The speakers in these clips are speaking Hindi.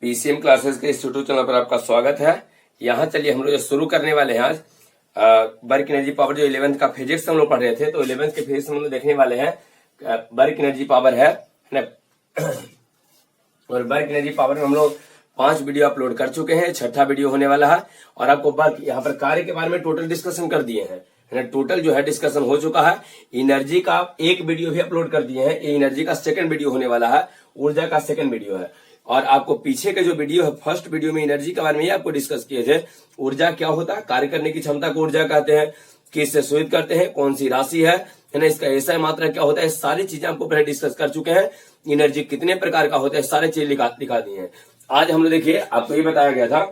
पीसीएम क्लासेस के इस यूट्यूब चैनल पर आपका स्वागत है। यहाँ चलिए हम लोग शुरू करने वाले हैं आज वर्क एनर्जी पावर। जो 11th का फिजिक्स हम लोग पढ़ रहे थे, तो 11th के फिजिक्स हम लोग देखने वाले हैं। वर्क एनर्जी पावर है ना, और वर्क एनर्जी पावर में हम लोग 5 वीडियो अपलोड कर चुके हैं, 6ठा वीडियो होने वाला है। और आपको वर्क यहाँ पर कार्य के बारे में टोटल डिस्कशन कर दिए हैं, टोटल जो है डिस्कशन हो चुका है। एनर्जी का एक वीडियो भी अपलोड कर दिए हैं, ये एनर्जी का सेकंड वीडियो होने वाला है, ऊर्जा का सेकंड वीडियो है। और आपको पीछे के जो वीडियो है, फर्स्ट वीडियो में एनर्जी के बारे में ही आपको डिस्कस किए थे। ऊर्जा क्या होता है, कार्य करने की क्षमता को ऊर्जा कहते हैं, किससे सूचित करते हैं, कौन सी राशि है ना, इसका ऐसा मात्रा क्या होता है, सारी चीजें आपको पहले डिस्कस कर चुके हैं। एनर्जी कितने प्रकार का होता है, सारी चीज दिखा दी है। आज हम लोग देखिए, आपको ये बताया गया था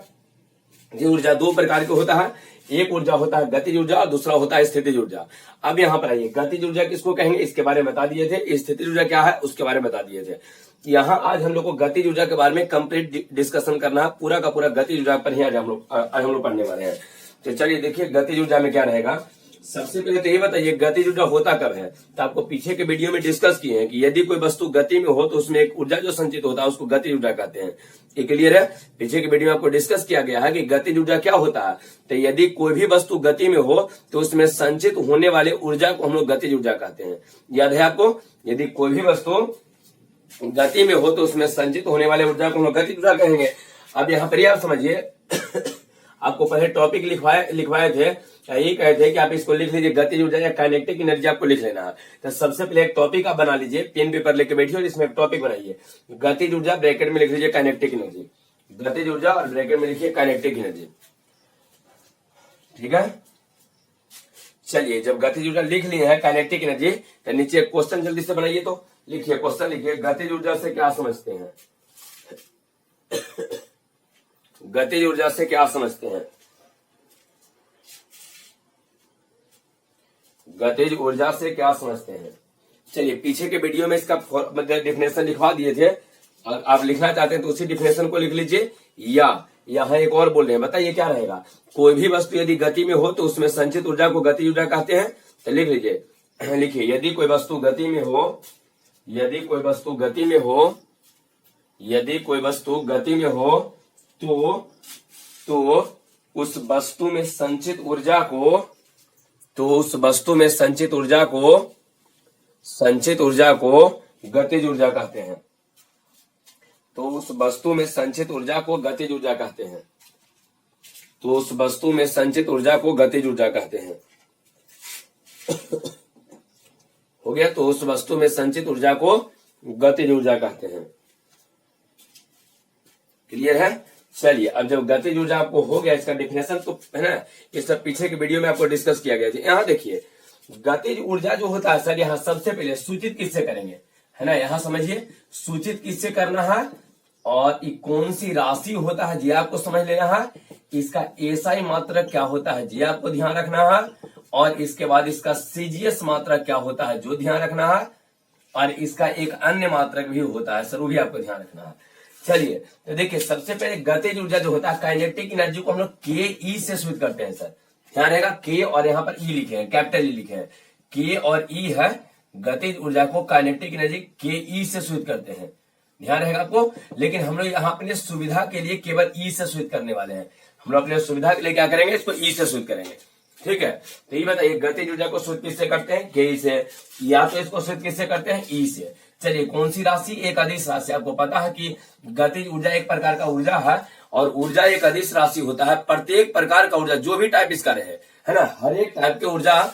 कि ऊर्जा 2 प्रकार के होता है। एक ऊर्जा होता है गतिज ऊर्जा और दूसरा होता है स्थितिज ऊर्जा। अब यहाँ पर आइए, गतिज ऊर्जा किसको कहेंगे इसके बारे में बता दिए थे, स्थितिज ऊर्जा क्या है उसके बारे में बता दिए थे। यहाँ आज हम लोग को गतिज ऊर्जा के बारे में कंप्लीट डिस्कशन करना है, पूरा का पूरा गतिज ऊर्जा पर ही आज हम लोग पढ़ने वाले हैं। तो चलिए देखिए, गतिज ऊर्जा में क्या रहेगा। सबसे पहले तो ये बताइए गतिज ऊर्जा होता कब है। तो आपको पीछे के वीडियो में डिस्कस किए हैं कि यदि कोई वस्तु गति में हो तो उसमें एक ऊर्जा जो संचित होता है उसको गतिज ऊर्जा कहते हैं। ये क्लियर है। पीछे के वीडियो में आपको डिस्कस किया गया है कि गतिज ऊर्जा क्या होता है। तो यदि कोई भी वस्तु गति में हो तो उसमें संचित होने वाले ऊर्जा को हम लोग गतिज ऊर्जा कहते हैं। याद है आपको, यदि कोई भी वस्तु गति में हो तो उसमें संचित होने वाले ऊर्जा को हम लोग गतिज ऊर्जा कहेंगे। अब यहाँ पर आप समझिए, आपको पहले टॉपिक लिखवाए थे, यही कहे थे कि आप इसको लिख लीजिए, गतिज ऊर्जा या काइनेटिक एनर्जी आपको लिख लेना है। तो सबसे पहले एक टॉपिक आप बना लीजिए, पेन पेपर लेके बैठिए और इसमें एक टॉपिक बनाइए। गतिज ऊर्जा ब्रैकेट में लिख लीजिए काइनेटिक एनर्जी, गतिज ऊर्जा और ब्रैकेट में लिखिए काइनेटिक एनर्जी। ठीक है, चलिए जब गतिज ऊर्जा लिख लिए है काइनेटिक एनर्जी, तो नीचे एक क्वेश्चन जल्दी से बनाइए। तो लिखिए, क्वेश्चन लिखिए, गतिज ऊर्जा से क्या समझते हैं, गतिज ऊर्जा से क्या समझते हैं, गतिज ऊर्जा से क्या समझते हैं। चलिए पीछे के वीडियो में इसका डिफिनेशन लिखवा दिए थे, और आप लिखना चाहते हैं तो उसी डिफिनेशन को लिख लीजिए। या यहाँ एक और बोल रहे हैं, बताइए क्या रहेगा। कोई भी वस्तु यदि गति में हो तो उसमें संचित ऊर्जा को गतिज ऊर्जा कहते हैं। तो लिख लीजिए, लिखिए, यदि कोई वस्तु गति में हो, यदि कोई वस्तु गति में हो, यदि कोई वस्तु गति में हो तो उस वस्तु में संचित ऊर्जा को, तो उस वस्तु में संचित ऊर्जा को गतिज ऊर्जा कहते हैं। तो उस वस्तु में संचित ऊर्जा को गतिज ऊर्जा कहते हैं। तो उस वस्तु में संचित ऊर्जा को गतिज ऊर्जा कहते हैं। हो गया, तो उस वस्तु में संचित ऊर्जा को गतिज ऊर्जा कहते हैं। क्लियर है। चलिए अब जब गतिज ऊर्जा आपको हो गया, इसका डिफिनेशन तो है ना, इस सब पीछे के वीडियो में आपको डिस्कस किया गया था। यहाँ देखिए, गतिज ऊर्जा जो होता है सर, यहाँ सबसे पहले सूचित किससे करेंगे, है ना। यहाँ समझिए, सूचित किससे करना है और ये कौन सी राशि होता है जी आपको समझ लेना है। इसका एसआई मात्रक क्या होता है जी आपको ध्यान रखना है, और इसके बाद इसका सीजीएस मात्रक क्या होता है जो ध्यान रखना है, और इसका एक अन्य मात्रक भी होता है सर, वो भी आपको ध्यान रखना है। चलिए तो देखिए, सबसे पहले गतिज ऊर्जा जो होता है, काइनेटिक एनर्जी को हम लोग के ई से सूचित करते हैं सर। ध्यान रहेगा, के और यहाँ पर ई लिखे हैं, कैपिटल ई लिखे हैं, के और ई है। गतिज ऊर्जा को काइनेटिक एनर्जी के ई से सूचित करते हैं, ध्यान रहेगा आपको। लेकिन हम लोग यहाँ अपने सुविधा के लिए केवल ई से सूचित करने वाले हैं। हम लोग अपने सुविधा के लिए क्या करेंगे, इसको ई से सूचित करेंगे। ठीक है, तो ये बताइए, गतिज ऊर्जा को सूचित किससे करते हैं, के ई से, या तो इसको सूचित किससे करते हैं, ई से। चलिए कौन सी राशि, एक अदिश राशि। आपको पता है कि गतिज ऊर्जा एक प्रकार का ऊर्जा है, और ऊर्जा एक अदिश राशि होता है। प्रत्येक प्रकार का ऊर्जा जो भी टाइप इसका रहे, है ना, हर एक टाइप के ऊर्जा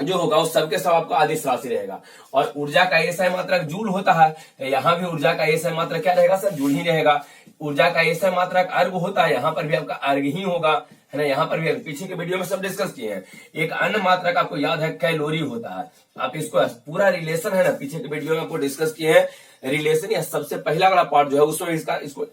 जो होगा उस सबके सब आपका अदिश राशि रहेगा। और ऊर्जा का एसआई मात्रक जूल होता है, तो यहाँ भी ऊर्जा का एसआई मात्रक क्या रहेगा सर, जूल ही रहेगा। ऊर्जा का एसआई मात्रक अर्ग होता है, यहाँ पर भी आपका अर्ग ही होगा, है ना। यहाँ पर भी पीछे के वीडियो में सब डिस्कस किए हैं। एक अन्य मात्रक आपको याद है, कैलोरी होता है। आप इसको पूरा रिलेशन है ना, पीछे के वीडियो में आपको डिस्कस किए हैं रिलेशन, या सबसे पहला वाला पार्ट जो है उसमें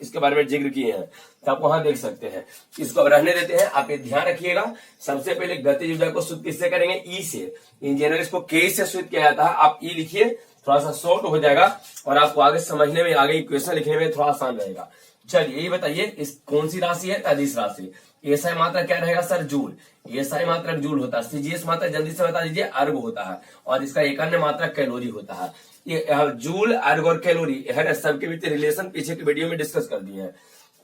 इसके बारे में जिक्र किए हैं, तो आप वहां देख सकते हैं। इसको अब रहने देते हैं, आप ये ध्यान रखिएगा। सबसे पहले गतिज ऊर्जा को सूचित किससे करेंगे, ई से। इन जनरल इसको के से सूचित किया जाता है। आप ई लिखिए, थोड़ा सा शॉर्ट हो जाएगा और आपको आगे समझने में, आगे इक्वेशन लिखने में थोड़ा आसान रहेगा। चलिए ये बताइए, इस कौन सी राशि है, अदिश राशि। एसआई मात्रक क्या रहेगा सर? जूल। एसआई मात्रक जूल होता है। सीजीएस मात्रक जल्दी से बता दीजिए, अर्ग होता है, और इसका एक अन्य मात्रक कैलोरी होता है। ये जूल, अर्ग और कैलोरी है, सबके बीच रिलेशन पीछे की वीडियो में डिस्कस कर दिए हैं।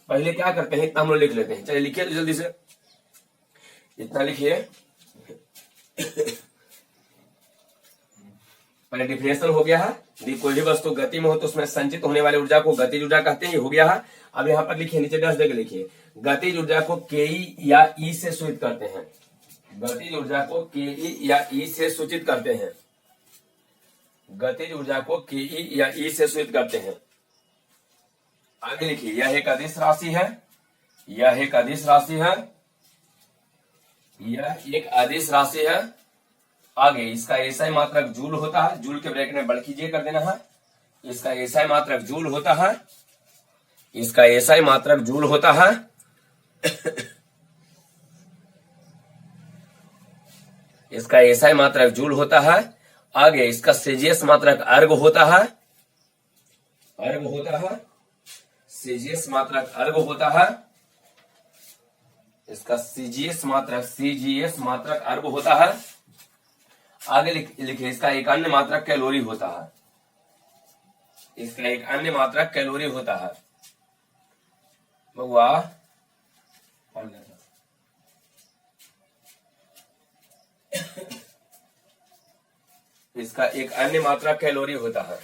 पहले क्या करते हैं, इतना हम लोग लिख लेते हैं। चलिए लिखिए तो जल्दी से, इतना लिखिए। पहले डिफिनेशन हो गया है, कोई भी वस्तु गति में हो तो उसमें संचित होने वाली ऊर्जा को गतिज ऊर्जा कहते हैं, ये हो गया है। अब यहाँ पर लिखिए, नीचे 10 देके लिखिए, गतिज ऊर्जा को के या ई से सूचित करते हैं। गतिज ऊर्जा को के या ई से सूचित करते हैं। गतिज ऊर्जा को के या ई से सूचित करते हैं। आगे लिखिए, यह एक अदिश राशि है, यह एक अदिश राशि है, यह एक अदिश राशि है। आगे इसका एसआई मात्रक जूल होता है, जूल के ब्रैकेट में बढ़ कर देना है। इसका एसआई मात्रक जूल होता है, इसका एसआई मात्रक जूल होता है। इसका एसआई मात्रक जूल होता है। आगे इसका सीजीएस मात्रक अर्ग होता है, अर्ग होता है, सीजीएस मात्रक अर्ग होता है। इसका सीजीएस मात्रक अर्ग होता है। आगे लिखिए, इसका एक अन्य मात्रक कैलोरी होता है, इसका एक अन्य मात्रक कैलोरी होता है। वाह, इसका एक अन्य मात्रक कैलोरी होता है,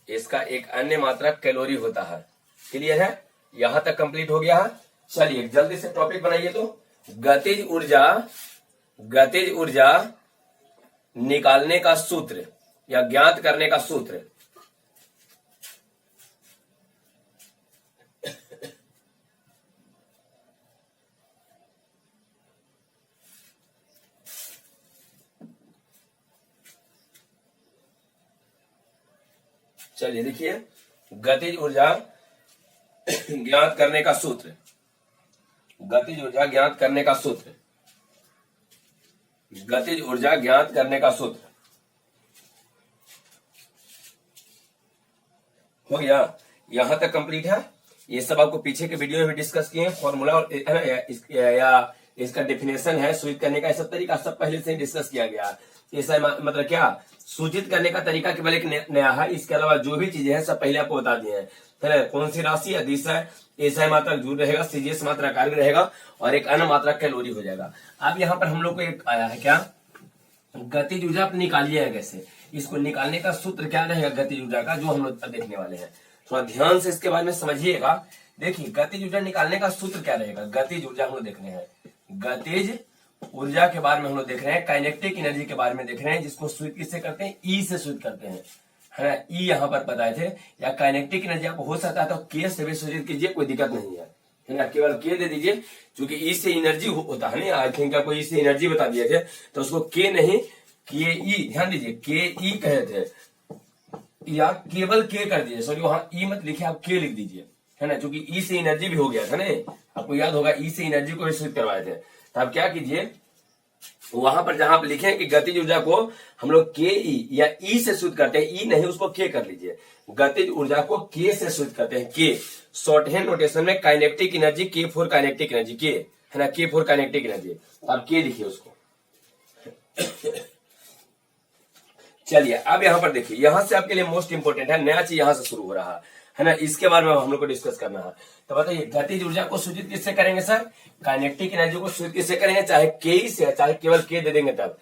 इसका एक अन्य मात्रक कैलोरी होता है। क्लियर है? यहां तक कंप्लीट हो गया है। चलिए जल्दी से टॉपिक बनाइए। तो गतिज ऊर्जा निकालने का सूत्र या ज्ञात करने का सूत्र। चलिए देखिए, गतिज ऊर्जा ज्ञात करने का सूत्र, गतिज ऊर्जा ज्ञात करने का सूत्र, गतिज ऊर्जा ज्ञात करने का सूत्र हो गया। यहां तक कंप्लीट है। ये सब आपको पीछे के वीडियो में भी डिस्कस किए हैं। फॉर्मूला और या इसका डेफिनेशन है, सूचित करने का सब तरीका सब पहले से ही डिस्कस किया गया। ऐसा मतलब क्या, सूचित करने का तरीका केवल एक नया है। इसके अलावा जो भी चीजें हैं सब पहले आपको बता दिए हैं। कौन सी राशि? अदिश है, एसआई मात्रक जूल रहेगा, सीजीएस मात्रक अर्ग रहेगा, और एक अन्य मात्रक कैलोरी हो जाएगा। अब यहाँ पर हम लोग को एक आया है क्या, गतिज ऊर्जा आप निकालिए कैसे। इसको निकालने का सूत्र क्या रहेगा गतिज ऊर्जा का, जो हम लोग देखने वाले हैं। थोड़ा ध्यान से इसके बारे में समझिएगा। देखिए गतिज ऊर्जा निकालने का सूत्र क्या रहेगा। गतिज ऊर्जा हम लोग देख रहे हैं, गतिज ऊर्जा के बारे में हम लोग देख रहे हैं, काइनेटिक एनर्जी के बारे में देख रहे हैं, जिसको सूचित किससे करते हैं? ई से सूचित करते हैं, है ना। ई यहाँ पर बताए थे। या काइनेटिक एनर्जी आप हो सकता है तो के से भी सूचित कीजिए, कोई दिक्कत नहीं है ना। केवल के दे दीजिए, क्योंकि ई से एनर्जी होता है ना। आई थिंक आपको ई से एनर्जी बता दिए थे, तो उसको के नहीं के ई, ध्यान दीजिए, के ई कहे थे, या केवल के कर दीजिए। सॉरी, वहां ई मत लिखिए, आप के लिख दीजिए, है ना, क्योंकि ई से एनर्जी भी हो गया था ना। आपको याद होगा ई से एनर्जी को भी सूचित करवाए थे। तो आप क्या कीजिए, वहां पर जहां आप लिखे कि गतिज ऊर्जा को हम लोग के ई या ई से सूचित करते हैं, ई नहीं उसको के कर लीजिए। गतिज ऊर्जा को के से सूचित करते हैं, के। शॉर्ट हैंड नोटेशन में काइनेटिक एनर्जी के फॉर काइनेटिक एनर्जी, के, है ना, के फॉर काइनेटिक एनर्जी। आप के लिखिए उसको। चलिए अब यहां पर देखिए, यहां से आपके लिए मोस्ट इंपोर्टेंट है, नया चीज यहां से शुरू हो रहा है ना। इसके बारे में हम लोग को डिस्कस करना है। तो बताइए, गतिज ऊर्जा को सूचित किससे करेंगे सर? काइनेटिक एनर्जी को सूचित किससे करेंगे? चाहे के से, चाहे केवल के दे देंगे तब।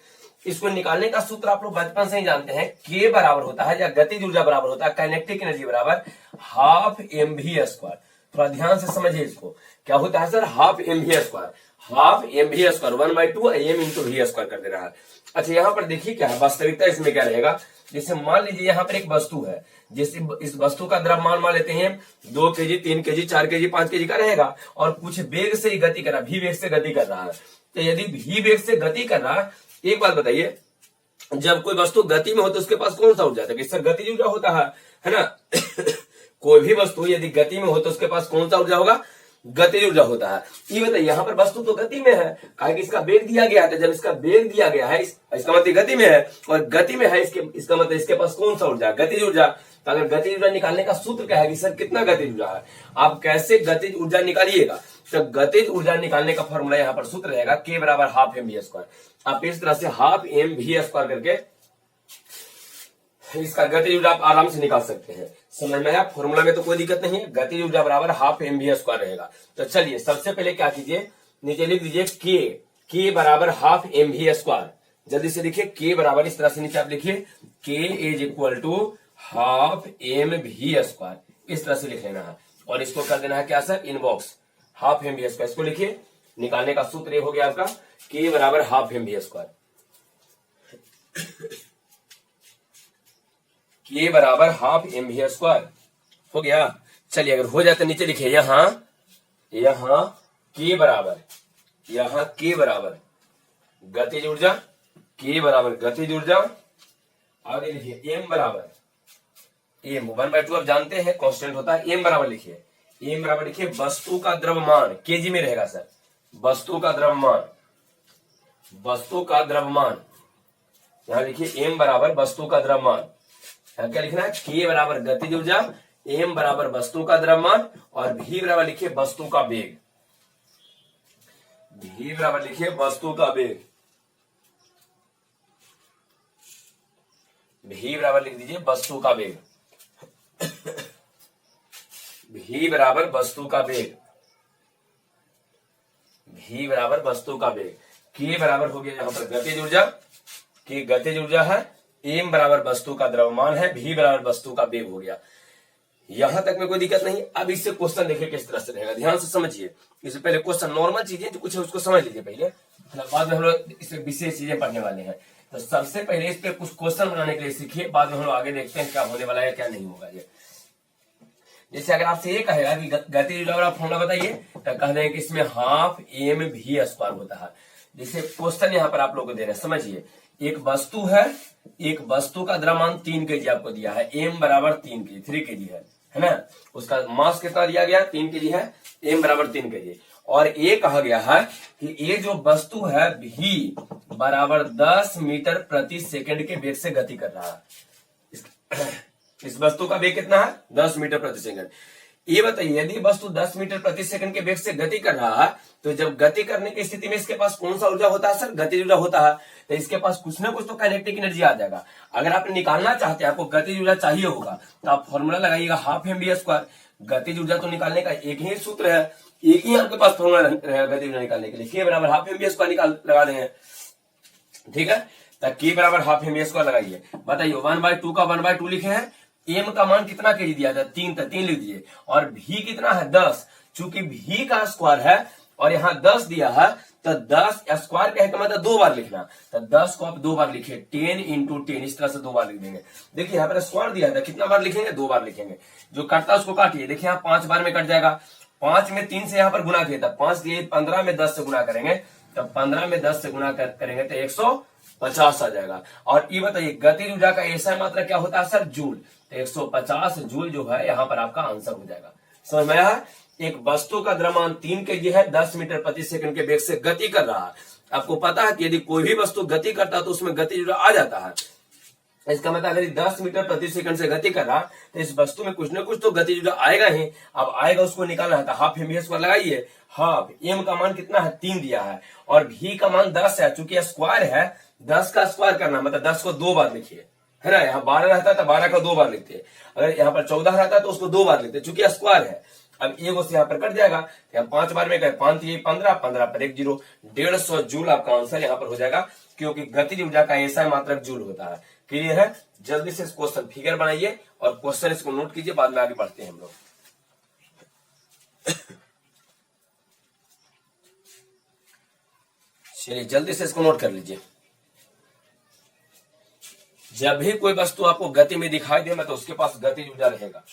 इसको निकालने का सूत्र आप लोग बचपन से ही जानते हैं। के बराबर होता है, या गतिज ऊर्जा बराबर होता है काइनेटिक एनर्जी बराबर हाफ mv स्क्वायर। थोड़ा ध्यान से समझिए इसको, क्या होता है sir? Half mv square, half mv square 1/2 m into V square कर दे रहा है। अच्छा यहाँ पर देखिए क्या है वास्तविकता, इसमें क्या रहेगा। जैसे मान लीजिए यहाँ पर एक वस्तु है, जैसे इस वस्तु का द्रव्यमान मान लेते हैं 2 kg, 3 kg, 4 kg, 5 kg का रहेगा, और कुछ वेग से गति कर रहा है, भी वेग से गति कर रहा है। तो यदि भी वेग से गति कर रहा है, एक बात बताइए, जब कोई वस्तु गति में हो तो उसके पास कौन सा ऊर्जा है? सर गतिज ऊर्जा होता है ना। कोई भी वस्तु यदि गति में हो तो उसके पास कौन सा ऊर्जा होगा? गतिज ऊर्जा होता है। ये बताइए यहाँ पर वस्तु तो गति में है, कहा कि इसका वेग दिया गया है, जब इसका वेग दिया गया है इसका मतलब गति में है, और गति में है इसका मतलब इसके पास कौन सा ऊर्जा, गतिज ऊर्जा। तो अगर गतिज ऊर्जा निकालने का सूत्र क्या है कि सर कितना गतिज ऊर्जा है, आप कैसे गतिज ऊर्जा निकालिएगा। तो गतिज ऊर्जा निकालने का फॉर्मूला यहाँ पर सूत्र रहेगा K बराबर हाफ एम वी स्क्वायर। आप इस तरह से हाफ एम वी स्क्वायर करके इसका गतिज ऊर्जा आप आराम से निकाल सकते हैं। समझ में आया, फॉर्मूला में तो कोई दिक्कत नहीं है, गतिज ऊर्जा बराबर हाफ एम वी स्क्वायर रहेगा। तो चलिए सबसे पहले क्या कीजिए, नीचे लिख दीजिए के बराबर हाफ एम वी स्क्वायर। जल्दी से लिखिए के बराबर, इस तरह से नीचे आप लिखिए K is equal to half M V square, इस तरह से लिख लेना है। और इसको कर देना है क्या sir, inbox half M V square. इसको लिखिए, निकालने का सूत्र ये हो गया आपका के बराबर हाफ एम वी स्क्वायर। के बराबर हाफ एम वी स्क्वायर हो गया। चलिए अगर हो जाए तो नीचे लिखिए यहां के बराबर, यहां के बराबर गतिज ऊर्जा, के बराबर गतिज ऊर्जा, आगे लिखिए एम बराबर एम 1/2 आप जानते हैं कांस्टेंट होता है। एम बराबर लिखिए, एम बराबर लिखिए वस्तु का द्रव्यमान, केजी में रहेगा सर, वस्तु का द्रव्यमान, वस्तु का द्रव्यमान। यहां लिखिए एम बराबर वस्तु का द्रव्यमान, यहां क्या लिखना है के बराबर गतिज ऊर्जा, एम बराबर वस्तु का द्रव्यमान, और भी बराबर लिखिए वस्तु का वेग, भी बराबर लिखिए वस्तु का वेग, भी बराबर लिख दीजिए वस्तु का वेग, भी बराबर वस्तु का वेग, भी बराबर वस्तु का वेग। के बराबर हो गया यहां पर गतिज ऊर्जा, के गतिज ऊर्जा है, एम बराबर वस्तु का द्रव्यमान है, भी बराबर वस्तु का वेग हो गया। यहां तक में कोई दिक्कत नहीं। अब इससे क्वेश्चन देखिए किस तरह से रहेगा, ध्यान से समझिए। इससे पहले क्वेश्चन नॉर्मल चीजें जो कुछ है उसको समझ लीजिए पहले, बाद में हम लोग इससे विशेष चीजें पढ़ने वाले हैं। तो सबसे पहले इस पे कुछ क्वेश्चन बनाने के लिए सीखिए, बाद में हम लोग आगे देखते हैं क्या होने वाला है क्या नहीं होगा। ये जैसे अगर आपसे ये कहेगा कि गतिज ऊर्जा का फॉर्मूला बताइए, तो कह देंगे कि इसमें हाफ एम वी स्क्वायर होता है। जैसे क्वेश्चन यहाँ पर आप लोग को दे रहे हैं, समझिए एक वस्तु है, एक वस्तु का द्रव्यमान 3 केजी आपको दिया है, एम बराबर 3 केजी 3 केजी है ना, उसका मास कितना दिया गया 3 केजी है, एम बराबर 3 केजी। और ये कहा गया है कि ये जो वस्तु है भी बराबर 10 मीटर प्रति सेकंड के वेग से गति कर रहा है। इस वस्तु का वेग कितना है 10 मीटर प्रति सेकंड। ये बताइए यदि वस्तु 10 मीटर प्रति सेकंड के वेग से गति कर रहा है, तो जब गति करने की स्थिति में इसके पास कौन सा ऊर्जा होता है सर, गतिज ऊर्जा होता है। तो इसके पास कुछ ना कुछ तो काइनेटिक एनर्जी आ जाएगा। अगर आप निकालना चाहते हैं, आपको गतिज ऊर्जा चाहिए होगा, तो आप फॉर्मूला लगाइएगा हाफ एम वी स्क्वायर। गतिज ऊर्जा तो निकालने का एक ही सूत्र है, एक ही आपके पास फॉर्मूला रहेगा गतिज ऊर्जा निकालने के लिए, के बराबर हाफ एम वी स्क्वायर निकाल लगा देंगे, ठीक है। तो के बराबर हाफ एम वी स्क्वायर लगाइए। बताइए 1/2 का 1/2 लिखे हैं, एम का मान कितना केजी दिया था 3 लिख दीजिए, और भी कितना है 10, चूंकि भी का स्क्वायर है और यहाँ 10 दिया है, तो 10 स्क्वायर कहने का मतलब 2 बार लिखना। तो 10 को आप 2 बार लिखिए, 10 × 10 इस तरह से 2 बार लिख देंगे। देखिए यहाँ पर स्क्वायर दिया था, कितना बार लिखेंगे 2 बार लिखेंगे। जो कटता है उसको काटिए, देखिए यहाँ 5 बार में कट जाएगा, 5 में 3 से यहाँ पर गुना किया था, 5 दिए 15 में 10 से गुना करेंगे, तो 15 में 10 से गुना करेंगे तो 150 आ जाएगा। और ये बताइए गतिज ऊर्जा का ऐसा मात्रा क्या होता है सर, जूल। तो 150 जूल जो है यहाँ पर आपका आंसर हो जाएगा। समझ में आया, एक वस्तु का द्रव्यमान 3 केजी है, 10 मीटर प्रति सेकंड के वेग से गति कर रहा है। आपको पता है कि यदि कोई भी वस्तु गति करता है तो उसमें गतिज ऊर्जा आ जाता है। इसका मतलब यदि 10 मीटर प्रति सेकंड से गति कर रहा तो इस वस्तु में कुछ ना कुछ तो गतिज ऊर्जा आएगा ही। अब आएगा उसको निकालना है, तो हाफ एम वी स्क्वायर लगाइए। हाफ एम का मान कितना है 3 दिया है, और भी का मान 10 है, चूंकि स्क्वायर है 10 का स्क्वायर करना मतलब 10 को 2 बार लिखिए, है ना। यहाँ 12 रहता है तो 12 का 2 बार लिखते हैं, अगर यहाँ पर 14 रहता है तो उसको 2 बार लिखते हैं, चूंकि स्क्वायर है। अब एगो से यहाँ पर कट जाएगा, यहाँ 5 बार में गए, 5 3 15, 15 पर 1 0, 150 जूल आपका आंसर यहाँ पर हो जाएगा, क्योंकि गतिज ऊर्जा का ऐसा मात्रक जूल होता है। क्लियर है, जल्दी से क्वेश्चन फिगर बनाइए और क्वेश्चन इसको नोट कीजिए, बाद में आगे बढ़ते हैं हम लोग। चलिए जल्दी से इसको नोट कर लीजिए। जब भी कोई वस्तु आपको गति में दिखाई दे तो उसके पास गतिज ऊर्जा रहेगा,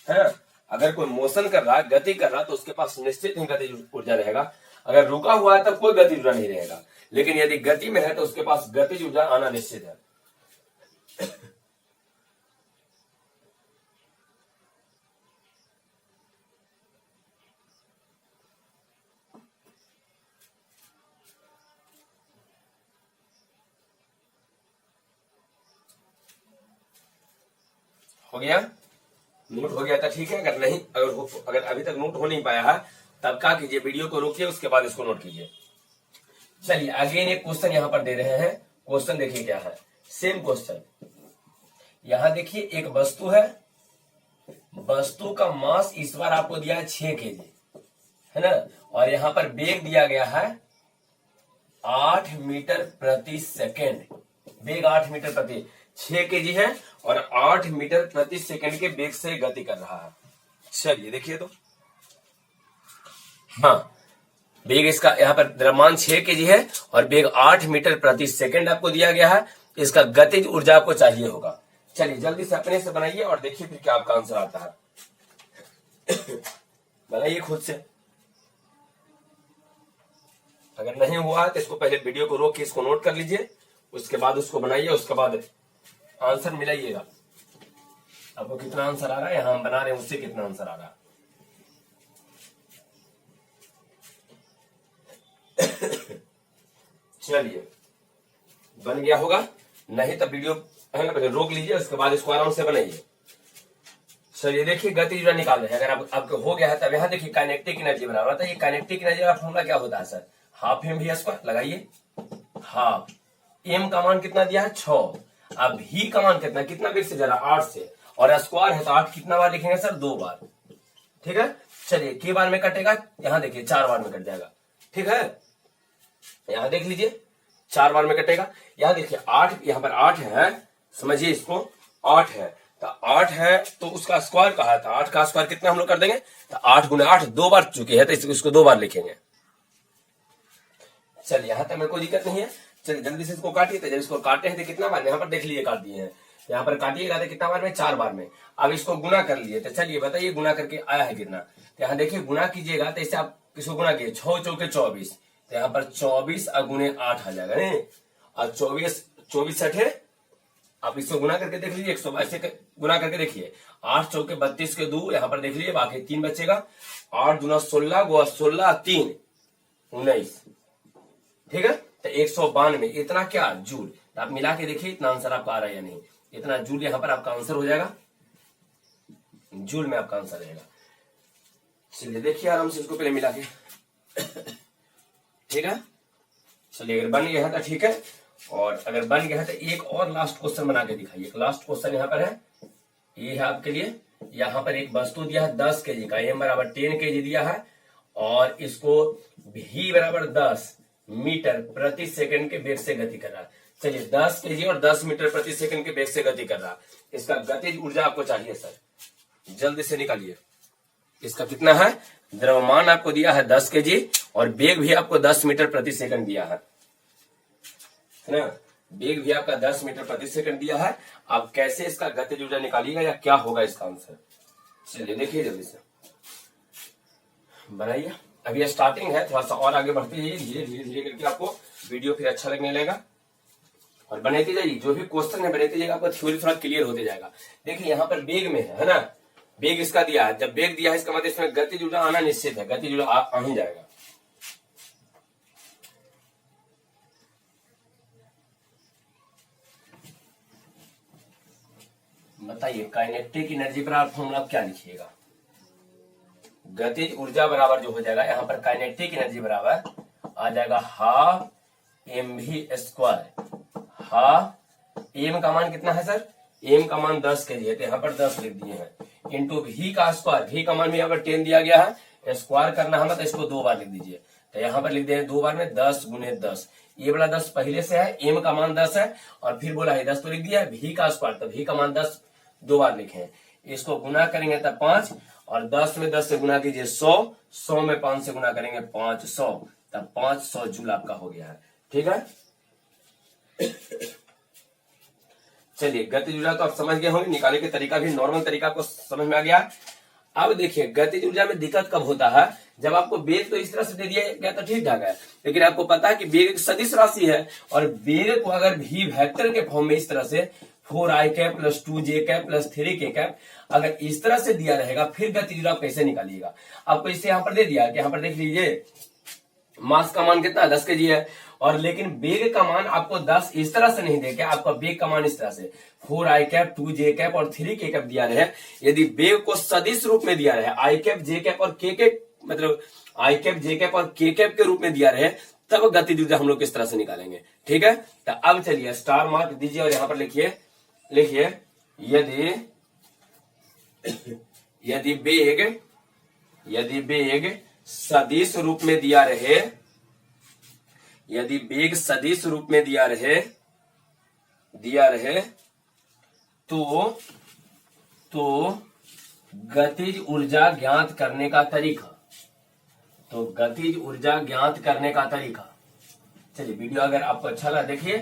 है। अगर कोई मोशन कर रहा है, गति कर रहा है, तो उसके पास निश्चित ही गतिज ऊर्जा रहेगा। अगर रुका हुआ है तब कोई गतिज ऊर्जा नहीं रहेगा, लेकिन यदि गति में है तो उसके पास गतिज ऊर्जा आना निश्चित है। हो गया, नोट हो गया था, ठीक है। अगर नहीं, अगर अभी तक नोट हो नहीं पाया है तब क्या कीजिए, वीडियो को रोकिए, उसके बाद इसको नोट कीजिए। चलिए अगेन एक क्वेश्चन यहाँ पर दे रहे हैं। क्वेश्चन देखिए क्या है, सेम क्वेश्चन। यहां देखिए एक वस्तु है, वस्तु का मास इस बार आपको दिया है 6 kg, है ना, और यहां पर वेग दिया गया है 8 मीटर प्रति सेकेंड। वेग 8 मीटर प्रति, 6 kg है और 8 मीटर प्रति सेकेंड के वेग से गति कर रहा है। चलिए देखिए तो, हाँ, वेग इसका यहाँ पर द्रव्यमान 6 kg है और वेग 8 मीटर प्रति सेकेंड आपको दिया गया है। इसका गतिज ऊर्जा आपको चाहिए होगा। चलिए जल्दी से अपने से बनाइए और देखिए फिर क्या आपका आंसर आता है। बनाइए खुद से। अगर नहीं हुआ तो इसको पहले वीडियो को रोक के इसको नोट कर लीजिए, उसके बाद उसको बनाइए, उसके बाद आंसर मिलाइएगा। आपको कितना आंसर आ रहा है, यहां हम बना रहे हैं उससे कितना आंसर आ रहा है। चलिए बन गया होगा, नहीं तो वीडियो है ना पहले रोक लीजिए, उसके बाद इसको आराम से बनाइए। चलिए देखिए गतिज ऊर्जा निकाल रहे हैं। अगर आपको हो गया है तब यहाँ देखिए काइनेटिक एनर्जी बराबर था। ये काइनेटिक एनर्जी का फॉर्मूला क्या होता है sir, half M V square. लगाइए, हाफ एम का मान कितना दिया है 6, अब भी का मान कितना, कितना वेग से जा रहा है 8 से, और स्क्वायर है तो 8 कितना बार लिखेंगे सर, 2 बार, ठीक है। चलिए के बार में कटेगा, यहाँ देखिए 4 बार में कट जाएगा, ठीक है। यहाँ देख लीजिए 4 बार में कटेगा। यहाँ देखिए 8, यहाँ पर 8 है, समझिए इसको, 8 है तो 8 है तो उसका स्क्वायर कहा था, 8 का स्क्वायर कितना हम लोग कर देंगे, तो 8 गुना 8 2 बार चुके हैं तो इसको 2 बार लिखेंगे। चलिए यहाँ तक मेरे को दिक्कत नहीं है। चलिए जल्दी से इसको काटिए। तो जब इसको काटे हैं तो कितना बार, यहाँ पर देख लीजिए काट दिए हैं, यहाँ पर काटिएगा तो कितना बार में, 4 बार में। अब इसको गुना कर लिए, तो चलिए बताइए गुना करके आया है कितना। तो यहाँ देखिए गुना कीजिएगा तो इससे आप किसको गुना किए, 6 चौके 24, तो यहाँ पर 24 और गुने 8 आ जाएगा नहीं, और 24 6 आप इसको गुना करके देख लीजिए, 122 से गुना करके देखिए, 8 चौके 32 के 2, यहाँ पर देख लीजिए बाकी 3 बचेगा, 8 गुना 16 गो 16 3 19, ठीक है। तो 192 इतना क्या जूल। तो आप मिला के देखिए इतना आंसर आपका आ रहा है या नहीं, इतना जूल यहाँ पर आपका आंसर हो जाएगा, जूल में आपका आंसर रहेगा। चलिए देखिए आराम से इसको पहले मिला के, ठीक है। चलिए अगर बन गया है तो ठीक है, और अगर बन गया है तो एक और लास्ट क्वेश्चन बना के दिखाइए। लास्ट क्वेश्चन यहाँ पर है, ये है आपके लिए। यहाँ पर एक वस्तु दिया है 10 kg का, एम बराबर 10 kg दिया है, और इसको भी बराबर 10 मीटर प्रति सेकंड के वेग से गति कर रहा है। चलिए 10 kg और 10 मीटर प्रति सेकंड के वेग से गति कर रहा है, इसका गतिज ऊर्जा आपको चाहिए सर, जल्दी से निकालिए। इसका कितना है, द्रव्यमान आपको दिया है 10 kg और वेग भी आपको 10 मीटर प्रति सेकंड दिया है ना, वेग भी आपका 10 मीटर प्रति सेकंड दिया है। आप कैसे इसका गतिज ऊर्जा निकालिएगा या क्या होगा इसका आंसर, चलिए देखिए जल्दी से बनाइए। अभी स्टार्टिंग है, थोड़ा सा और आगे बढ़ते जाइए, धीरे धीरे धीरे करके आपको वीडियो फिर अच्छा लगने लगेगा, और बनाते जाइए। जो भी क्वेश्चन है बनाते जाइए, आपका थ्योरी थोड़ा क्लियर होते जाएगा। देखिए यहाँ पर वेग में है ना, वेग इसका दिया है, जब वेग दिया है इसका मतलब इसमें गतिज ऊर्जा आना निश्चित है, गतिज ऊर्जा आ ही जाएगा। बताइए काइनेटिक एनर्जी पर आप फॉर्मूला क्या लिखिएगा, गतिज ऊर्जा बराबर जो हो जाएगा यहाँ पर काइनेटिक एनर्जी बराबर आ जाएगा half M V square. Half M का मान कितना है सर, एम का मान 10 kg है तो यहाँ पर 10 लिख दिए हैं, इंटू भी का स्क्वायर, भी का मान भी यहाँ पर 10 दिया गया है, स्क्वायर करना है तो इसको 2 बार लिख दीजिए। तो यहाँ पर लिख दें 2 बार में 10 गुने 10, ये वाला 10 पहले से है, एम का मान 10 है, और फिर बोला है 10 तो लिख दिया, भी का स्क्वायर तो भी का मान 10 2 बार लिखे, इसको गुना करेंगे तब 5, और 10 में 10 से गुना कीजिए 100, 100 में 5 से गुना करेंगे 500, तब 500 जूल आपका हो गया है, ठीक है। चलिए गतिज ऊर्जा तो आप समझ गए होंगे, निकालने के तरीका भी नॉर्मल तरीका आपको समझ में आ गया। अब देखिए गतिज ऊर्जा में दिक्कत कब होता है, जब आपको वेग तो इस तरह से दे दिया गया तो ठीक ठाक है, लेकिन आपको पता है कि वेग एक सदिश राशि है, और वेग को अगर भी वेक्टर के फॉर्म में इस तरह से 4i cap plus 2j cap plus 3k cap अगर इस तरह से दिया रहेगा, फिर गतिज ऊर्जा कैसे निकालिएगा। आपको इससे यहाँ पर दे दिया कि यहाँ पर देख लीजिए मास का मान कितना 10 kg है, और लेकिन बेग का मान आपको 10 इस तरह से नहीं देगा, आपका बेग का मान इस तरह से 4 आई कैप 2 जे कैप और 3 के कैप दिया रहे। यदि बेग को सदिश रूप में दिया रहे, आई कैप जे कैप और के कैप, मतलब आई कैप जे कैप और के कैप के रूप में दिया रहे, तब गतिज ऊर्जा हम लोग किस तरह से निकालेंगे। ठीक है, तो अब चलिए स्टार मार्क दीजिए और यहां पर लिखिए यदि बेग सदिश रूप में दिया रहे, यदि बेग सदिश रूप में दिया रहे तो गतिज ऊर्जा ज्ञात करने का तरीका, चलिए वीडियो अगर आपको अच्छा लगा, देखिए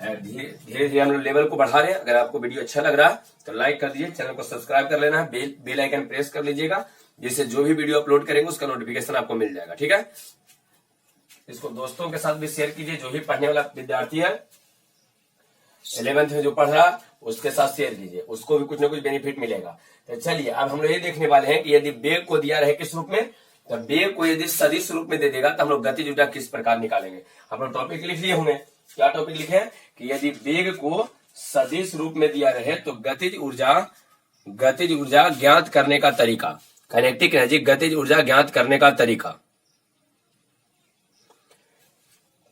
धीरे धीरे हम लोग लेवल को बढ़ा रहे हैं। अगर आपको वीडियो अच्छा लग रहा है तो लाइक कर दीजिए, चैनल को सब्सक्राइब कर लेना है, बेल आइकन प्रेस कर लीजिएगा, जिससे जो भी वीडियो अपलोड करेंगे उसका नोटिफिकेशन आपको मिल जाएगा। ठीक है, इसको दोस्तों के साथ भी शेयर कीजिए, जो भी पढ़ने वाला विद्यार्थी है 11th में जो पढ़ रहा उसके साथ शेयर कीजिए, उसको भी कुछ ना कुछ बेनिफिट मिलेगा। तो चलिए अब हम लोग ये देखने वाले हैं कि यदि बेग को दिया रहे किस रूप में, तो बेग को यदि सदिश रूप में दे देगा तो हम लोग गतिज ऊर्जा किस प्रकार निकालेंगे। हम लोग टॉपिक लिख लिए होंगे, क्या टॉपिक लिखे हैं कि यदि बेग को सदिश रूप में दिया रहे तो गतिज ऊर्जा ज्ञात करने का तरीका, काइनेटिक एनर्जी गतिज ऊर्जा ज्ञात करने का तरीका।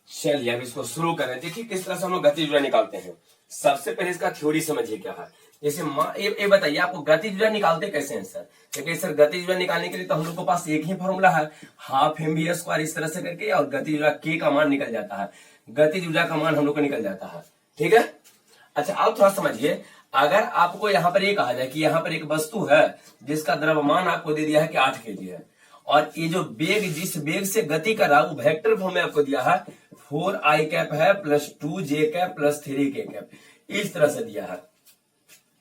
चलिए अब इसको शुरू करें। देखिए किस तरह से हम लोग गतिज ऊर्जा निकालते हैं। सबसे पहले इसका थ्योरी समझिए क्या है। जैसे ये बताइए आपको गतिज ऊर्जा निकालते कैसे हैं सर। देखिए सर गतिज ऊर्जा निकालने के लिए तो हम लोग के पास एक ही फॉर्मूला है, हाफ mv स्क्वायर इस तरह से करके, और गतिज ऊर्जा के का मान निकल जाता है, गतिज ऊर्जा का मान हम लोग को निकल जाता है। ठीक है, अच्छा आप थोड़ा समझिए, अगर आपको यहाँ पर ये कहा जाए कि यहाँ पर एक वस्तु है जिसका द्रव्यमान आपको दे दिया है कि 8 kg है, और ये जो बेग जिस बेग से गति कर रहा है वो वेक्टर फॉर्म में आपको दिया है 4 आई कैप है प्लस 2 जे कैप प्लस 3 के कैप, इस तरह से दिया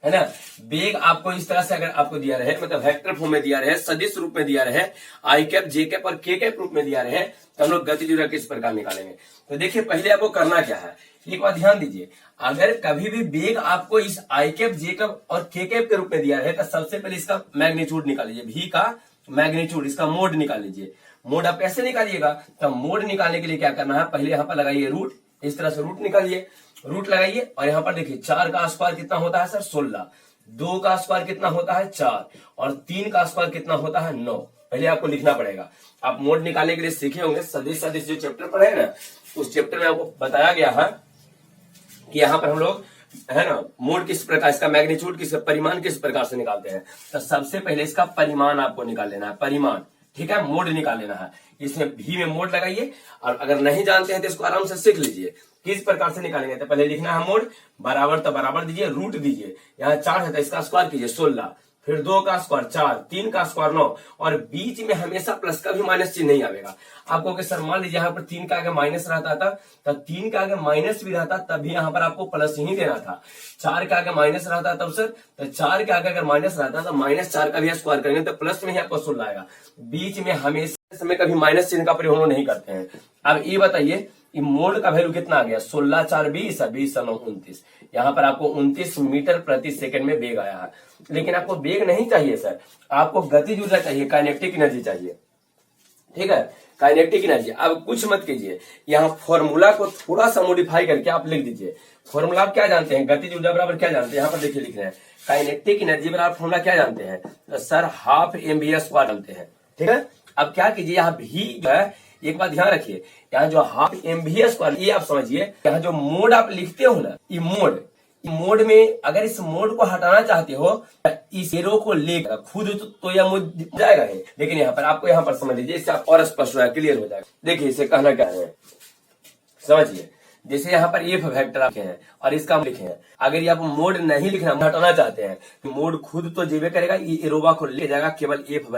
है ना। बेग आपको इस तरह से अगर आपको दिया रहे, मतलब वेक्टर फॉर्म में दिया रहे, सदिश रूप में दिया रहे, आई कैप जे कैप और के कैप रूप में दिया रहे, तो हम लोग गतिज ऊर्जा किस प्रकार निकालेंगे। तो देखिए पहले आपको करना क्या है, एक बात ध्यान दीजिए, अगर कभी भी बेग आपको इस आई कैप जे कैप और के कैप के रूप में दिया रहे तो सबसे पहले इसका मैग्नीट्यूड निकाल लीजिए, भी का मैग्नीट्यूड, इसका मोड निकाल लीजिए। मोड आप कैसे निकालिएगा, तो मोड निकालने के लिए क्या करना है, पहले यहाँ पर लगाइए रूट, इस तरह से रूट निकालिए, रूट लगाइए, और यहाँ पर देखिए 4 का स्क्वायर कितना होता है सर 16, 2 का स्क्वायर कितना होता है 4, और 3 का स्क्वायर कितना होता है 9। पहले आपको लिखना पड़ेगा। आप मोड निकालने के लिए सीखे होंगे, सदिश जो चैप्टर पढ़े ना, उस चैप्टर में आपको बताया गया है कि यहाँ पर हम लोग है ना मोड किस प्रकार, इसका मैग्नीट्यूड किस, परिमाण किस प्रकार से निकालते हैं। तो सबसे पहले इसका परिमाण आपको निकाल लेना है, परिमाण। ठीक है, मोड निकाल लेना है, इसमें भी में मोड लगाइए, और अगर नहीं जानते हैं तो इसको आराम से सीख लीजिए किस प्रकार से निकालेंगे। तो पहले लिखना है मोड बराबर, तो बराबर दीजिए, रूट दीजिए, यहाँ 4 है तो इसका स्क्वायर कीजिए 16, फिर 2 का स्क्वायर 4, 3 का स्क्वायर 9, और बीच में हमेशा प्लस का भी माइनस चिन्ह नहीं आएगा। आपको कि सर मान लीजिए यहाँ पर 3 का आगे माइनस रहता था, तब 3 का आगे माइनस भी रहता तब भी यहाँ पर आपको प्लस ही देना था। 4 का आगे माइनस रहता तब सर, तो 4 के आगे अगर माइनस रहता तो -4 का भी स्क्वायर करेंगे तो प्लस में ही आपको 16 आएगा। बीच में हमेशा समय कभी माइनस चिन्ह का प्रयोग हम नहीं करते हैं। अब ये बताइए मोड का वैल्यू कितना आ गया, 16 4 20, 20 9 29, यहाँ पर आपको 29 मीटर प्रति सेकंड में बेग आया है। लेकिन आपको बेग नहीं चाहिए सर, आपको गतिज ऊर्जा चाहिए, काइनेटिक एनर्जी चाहिए। ठीक है, काइनेटिक एनर्जी। अब कुछ मत कीजिए, यहाँ फॉर्मूला को थोड़ा सा मॉडिफाई करके आप लिख दीजिए। फॉर्मूला आप क्या जानते हैं, गतिज ऊर्जा बराबर क्या जानते हैं, यहाँ पर देखिए लिख रहे हैं काइनेटिक एनर्जी बराबर फॉर्मूला क्या जानते हैं, तो सर हाफ mv स्क्वायर जानते हैं। ठीक है, अब क्या कीजिए, यहाँ भी जो है एक बात ध्यान रखिए, यहाँ जो हाफ mv स्क्वायर, ये आप समझिए, यहाँ जो मोड आप लिखते हो ना, ये मोड में अगर इस मोड को हटाना चाहते हो इस एरो को लेकर खुद तो यह मोड जाएगा ही, लेकिन यहाँ पर आपको यहाँ पर समझ लीजिए, इससे आप और स्पष्ट हो जाएगा, क्लियर हो जाएगा। देखिए इसे कहना क्या है समझिए, जैसे यहाँ पर एफ वेक्टर लिखे हैं और इसका लिखे हैं, अगर ये आप मोड नहीं लिखना हटाना चाहते हैं तो मोड खुद तो जेबे करेगा, ये एरोबा को ले जाएगा केवल एफ।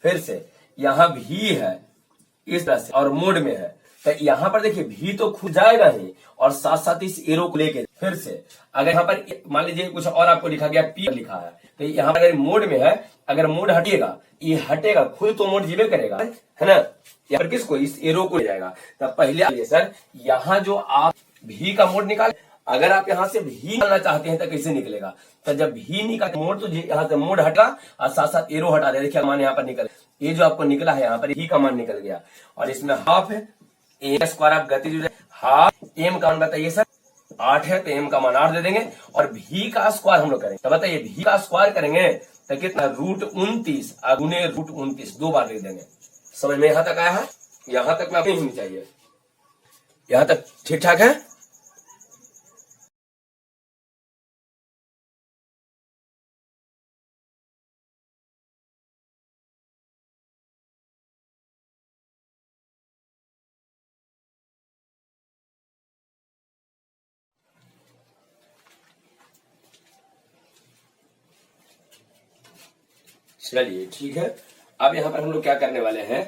फिर से यहाँ भी है इस तरह से और मोड में है, तो यहाँ पर देखिए भी तो खुद जाएगा ही, और साथ साथ इस एरो को लेके फिर से अगर यहाँ पर मान लीजिए कुछ और आपको लिखा गया पी लिखा है, तो यहाँ पर अगर मोड में है, अगर मोड हटिएगा ये हटेगा, खुद तो मोड जीवे करेगा, है ना। यहाँ पर किसको, इस एरो को ले जाएगा। तब पहले सर यहाँ जो आप भी का मोड निकाले, अगर आप यहाँ से भी निकालना चाहते हैं तो कैसे निकलेगा, तो जब भी निकाल मोड तो यहाँ से मोड हटा और साथ साथ एरो हटा दे, देखिए मान यहाँ पर निकल, ये जो आपको निकला है यहाँ पर ही का मान निकल गया, और इसमें हाफ है एम स्क्वायर आप गतिज ऊर्जा हाफ एम का मान बताइए सर 8 है, तो एम का मान 8 दे देंगे और भी का स्क्वायर हम लोग करेंगे। तो बताइए भी का स्क्वायर करेंगे तो कितना √29 गुने √29 दो बार लिख देंगे। समझ में यहां तक आया है? यहां तक में आपको होनी चाहिए, यहां तक ठीक ठाक है। चलिए ठीक है। अब यहाँ पर हम लोग क्या करने वाले हैं,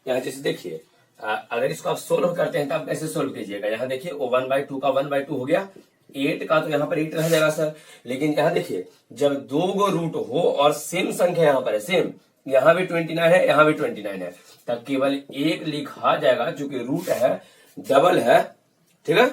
यहाँ जैसे देखिए अगर इसको आप सोल्व करते हैं तो आप कैसे सोल्व कीजिएगा। यहाँ देखिए वो 1/2 का 1/2 हो गया, 8 का तो यहाँ पर 8 रह जाएगा सर। लेकिन यहाँ देखिए जब दो गो रूट हो और सेम संख्या यहाँ पर है, सेम यहाँ भी 29 है, यहाँ भी 29 है, तब केवल एक लिखा जाएगा चूंकि रूट है डबल है, ठीक है,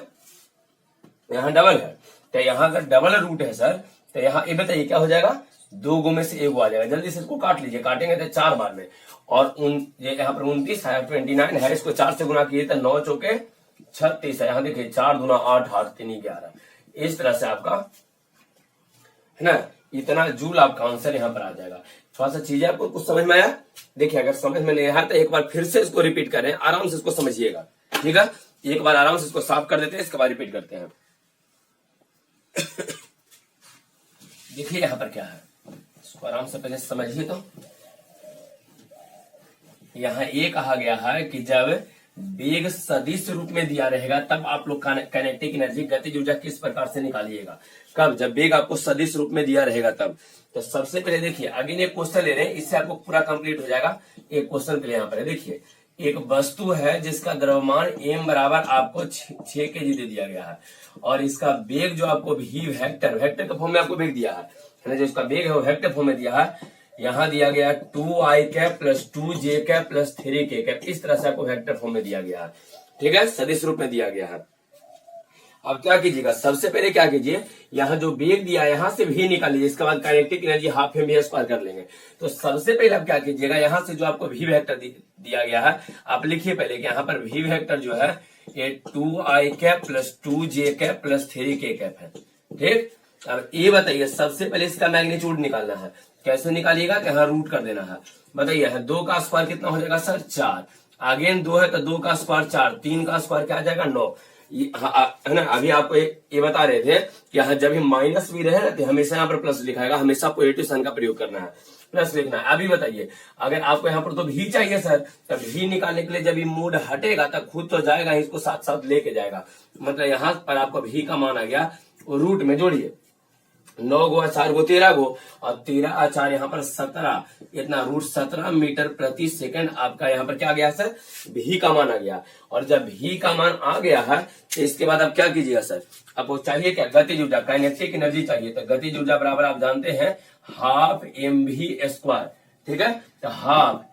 यहाँ डबल है। तो यहाँ अगर डबल रूट है सर तो यहाँ ये बताइए क्या हो जाएगा, दो गो में से एक गो आ जाएगा। जल्दी से इसको काट लीजिए, काटेंगे तो 4 बार में। और यहाँ पर 29 है, 29 है, इसको 4 से गुना किए तो 9 चौके 36 है। यहाँ देखिए 4 दूना 8, 8 3 11। इस तरह से आपका है ना इतना जूल आपका आंसर यहाँ पर आ जाएगा। थोड़ा सा चीजें आपको कुछ समझ में आया? देखिए अगर समझ में नहीं आया तो एक बार फिर से इसको रिपीट करें, आराम से इसको समझिएगा, ठीक है। एक बार आराम से इसको साफ कर देते हैं, इसके बाद रिपीट करते हैं। देखिए यहाँ पर क्या है, इसको आराम से पहले समझिए। तो यहाँ ये कहा गया है कि जब वेग सदिश रूप में दिया रहेगा तब आप लोग काइनेटिक एनर्जी गतिज ऊर्जा किस प्रकार से निकालिएगा। कब? जब वेग आपको सदिश रूप में दिया रहेगा तब। तो सबसे पहले देखिए अगेन एक क्वेश्चन ले रहे हैं, इससे आपको पूरा कंप्लीट हो जाएगा। एक क्वेश्चन पहले यहाँ पर है, देखिए एक वस्तु है जिसका द्रव्यमान m बराबर आपको 6 kg दे दिया गया है और इसका वेग जो आपको v वेक्टर के फॉर्म में आपको वेग दिया है, जो इसका वेग है वो वेक्टर फॉर्म में दिया है। यहाँ दिया गया 2i cap plus 2j cap plus 3k cap, इस तरह से आपको वेक्टर फॉर्म में दिया गया है, ठीक है, सदिश रूप में दिया गया है। अब क्या कीजिएगा, सबसे पहले क्या कीजिए, यहाँ जो वेग दिया है यहाँ से भी निकालिए, इसके बाद kinetic energy half M square कर लेंगे। तो सबसे पहले आप क्या कीजिएगा, यहाँ से जो आपको वी वेक्टर दिया गया है आप लिखिए पहले कि यहाँ पर वी वेक्टर जो है ये 2i cap plus 2j cap plus 3k cap है, ठीक। अब ये बताइए सबसे पहले इसका मैग्नीट्यूड निकालना है, कैसे निकालिएगा कि यहाँ रूट कर देना है। बताइए 2 का स्क्वायर कितना हो जाएगा सर 4, अगेन 2 है तो 2 का स्क्वायर 4, 3 का स्क्वायर क्या आ जाएगा 9, है ना। अभी आपको ये बता रहे थे कि यहाँ जब भी माइनस भी रहे ना तो हमेशा यहाँ पर प्लस लिखाएगा, हमेशा पॉजिटिव साइन का प्रयोग करना है, प्लस लिखना है। अभी बताइए अगर आपको यहाँ पर तो भी चाहिए सर, तब भी निकालने के लिए जब ये मोड हटेगा तब खुद तो जाएगा, इसको साथ साथ लेके जाएगा। मतलब यहाँ पर आपको भी का मान आ गया, रूट में जोड़िए 9 गो 4 गो 13 गो और 13 4 यहाँ पर 17, इतना √17 मीटर प्रति सेकंड आपका यहाँ पर क्या गया सर, भी का मान आ गया। और जब भी का मान आ गया है तो इसके बाद आप क्या कीजिएगा सर, आपको चाहिए क्या, गतिज ऊर्जा, काइनेटिक एनर्जी चाहिए। तो गतिज ऊर्जा बराबर आप जानते हैं हाफ mv स्क्वायर, ठीक है। तो हाफ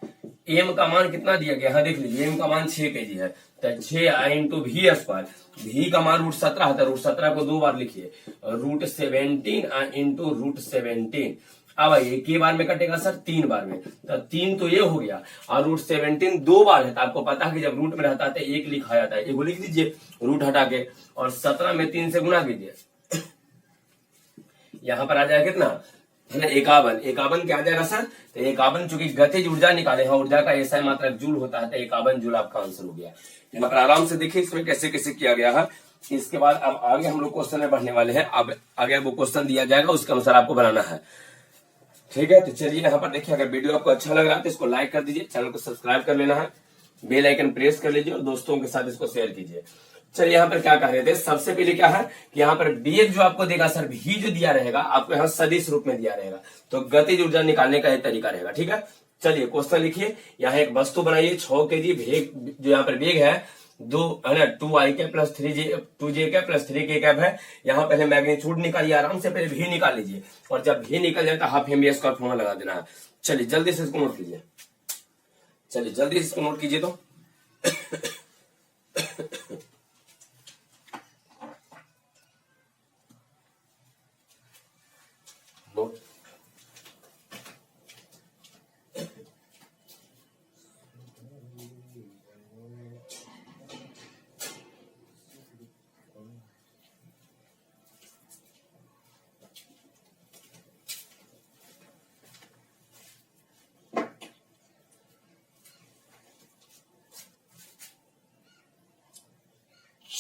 m का मान कितना दिया गया है, देख लीजिए m का मान 6 kg है, तो 6 इंटू वी स्क्वायर, भी का मान √17 है, √17 को 2 बार लिखिए, √17 इंटू √17। अब आइए के बार में कटेगा सर 3 बार में, तो 3 तो ये हो गया और √17 2 बार है, तो आपको पता है कि जब रूट में रहता है तो 1 लिखा जाता है, एक लिख दीजिए रूट हटा के और 17 में 3 से गुना कीजिए, यहाँ पर आ जाएगा कितना है ना 51, 51 क्या आ जाएगा सर, तो 51 चूंकि गतिज ऊर्जा निकाले हैं, ऊर्जा का ऐसा मात्रक जूल होता है, तो 51 जूल आपका आंसर हो गया। यहाँ पर आराम से देखिए इसमें कैसे कैसे किया गया है। इसके बाद अब आगे हम लोग क्वेश्चन में बढ़ने वाले हैं, अब आगे वो क्वेश्चन दिया जाएगा उसके अनुसार आपको बनाना है, ठीक है। तो चलिए यहाँ पर देखिए अगर वीडियो आपको अच्छा लग रहा है तो इसको लाइक कर दीजिए, चैनल को सब्सक्राइब कर लेना है, बेल आइकन प्रेस कर लीजिए और दोस्तों के साथ इसको शेयर कीजिए। चलिए यहाँ पर क्या कह रहे थे, सबसे पहले क्या है कि यहाँ पर वेग जो आपको देगा सर, भी जो दिया रहेगा आपको यहाँ सदिश रूप में दिया रहेगा, तो गतिज ऊर्जा निकालने का एक तरीका रहेगा, ठीक है। चलिए क्वेश्चन लिखिए, यहाँ एक वस्तु बनाइए 6 kg, वेग जो यहाँ पर वेग है 2 है ना 2i cap plus 2j cap plus 3k cap है। यहाँ पहले मैग्नीट्यूड निकालिए, आराम से पहले भी निकाल लीजिए और जब भी निकल जाए तो हाफ एम स्क्वायर फॉर्मूला लगा देना है। चलिए जल्दी से इसको नोट कीजिए, चलिए जल्दी से इसको नोट कीजिए। तो नोट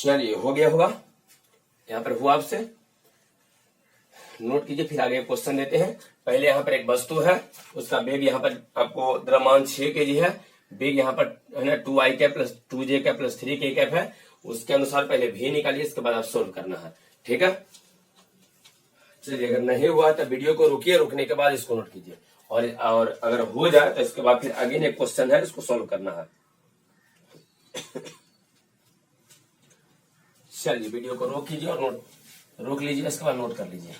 चलिए हो गया होगा, यहाँ पर हुआ, आपसे नोट कीजिए। फिर आगे क्वेश्चन देते हैं। पहले यहाँ पर एक वस्तु है, उसका वेग यहाँ पर आपको द्रव्यमान 6 kg है, वेग यहाँ पर है ना 2i cap plus 2j cap plus 3k cap है। उसके अनुसार पहले v निकालिए, इसके बाद आप सोल्व करना है, ठीक है। चलिए अगर नहीं हुआ तो वीडियो को रोकिए, रोकने के बाद इसको नोट कीजिए, और अगर हो जाए तो इसके बाद फिर आगे एक क्वेश्चन है, इसको सोल्व करना है। चलिए वीडियो को रोक कीजिए और नोट रोक लीजिए, इसके बाद नोट कर लीजिए।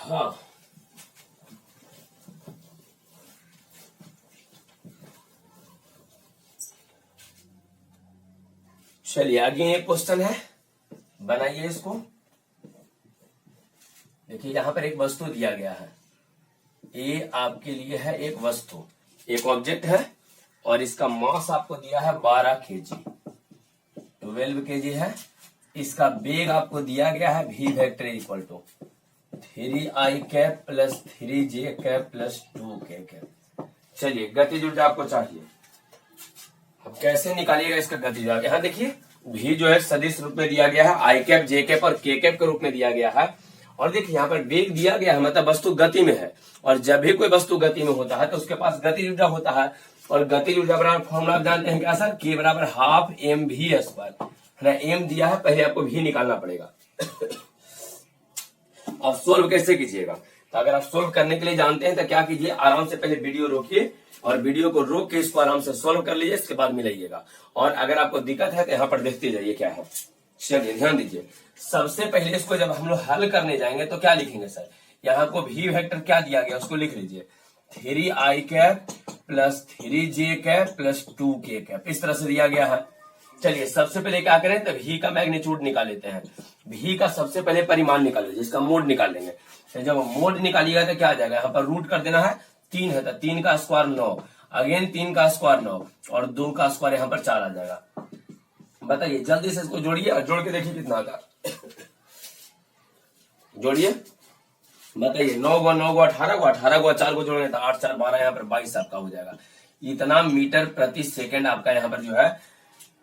हाँ, चलिए आगे एक क्वेश्चन है, बनाइए इसको। देखिए यहाँ पर एक वस्तु दिया गया है, ये आपके लिए है एक वस्तु, एक ऑब्जेक्ट है, और इसका मास आपको दिया है 12 kg, 12 kg है। इसका वेग आपको दिया गया है v vector equal to 3i cap plus 3j cap plus 2k cap. चलिए गतिज ऊर्जा आपको चाहिए, अब कैसे निकालिएगा इसका गतिज ऊर्जा। यहाँ देखिए v जो है सदिश रूप में दिया गया है, आई कैप जे कैप और के कैप के रूप में दिया गया है। और देखिए यहाँ पर वेग दिया गया है, मतलब वस्तु गति में है, और जब भी कोई वस्तु गति में होता है तो उसके पास गतिज ऊर्जा होता है। और गतिज ऊर्जा बराबर फॉर्मूला आप जानते हैं क्या सर, के बराबर हाफ mv², है ना। m दिया है, पहले आपको v निकालना पड़ेगा। अब सोल्व कैसे कीजिएगा, तो अगर आप सोल्व करने के लिए जानते हैं तो क्या कीजिए, आराम से पहले वीडियो रोकिए और वीडियो को रोक के इसको आराम से सोल्व कर लीजिए, इसके बाद मिलाइएगा। और अगर आपको दिक्कत है तो यहाँ पर देखते जाइए क्या है। चलिए ध्यान दीजिए, सबसे पहले इसको जब हम लोग हल करने जाएंगे तो क्या लिखेंगे सर, यहाँ को v वेक्टर क्या दिया गया उसको लिख लीजिए, 3i cap plus 3j cap plus 2k cap, इस तरह से दिया गया है। चलिए सबसे पहले क्या करें, तो v का मैग्नीट्यूड निकाल लेते हैं। v का सबसे पहले परिमाण निकाल लीजिए, इसका मोड निकाल लेंगे। तो जब मोड निकालिएगा तो क्या आ जाएगा, यहाँ पर रूट कर देना है, 3 है तो 3 का स्क्वायर 9, अगेन 3 का स्क्वायर 9, और 2 का स्क्वायर यहाँ पर 4 आ जाएगा। बताइए जल्दी से इसको जोड़िए और जोड़ के देखिए कितना आता। जोड़िए, बताइए 9 को 9 को 18 को 18 को 4 को जोड़ेंगे तो 8 4 12, यहाँ पर 22 आपका हो जाएगा। इतना मीटर प्रति सेकंड आपका यहाँ पर जो है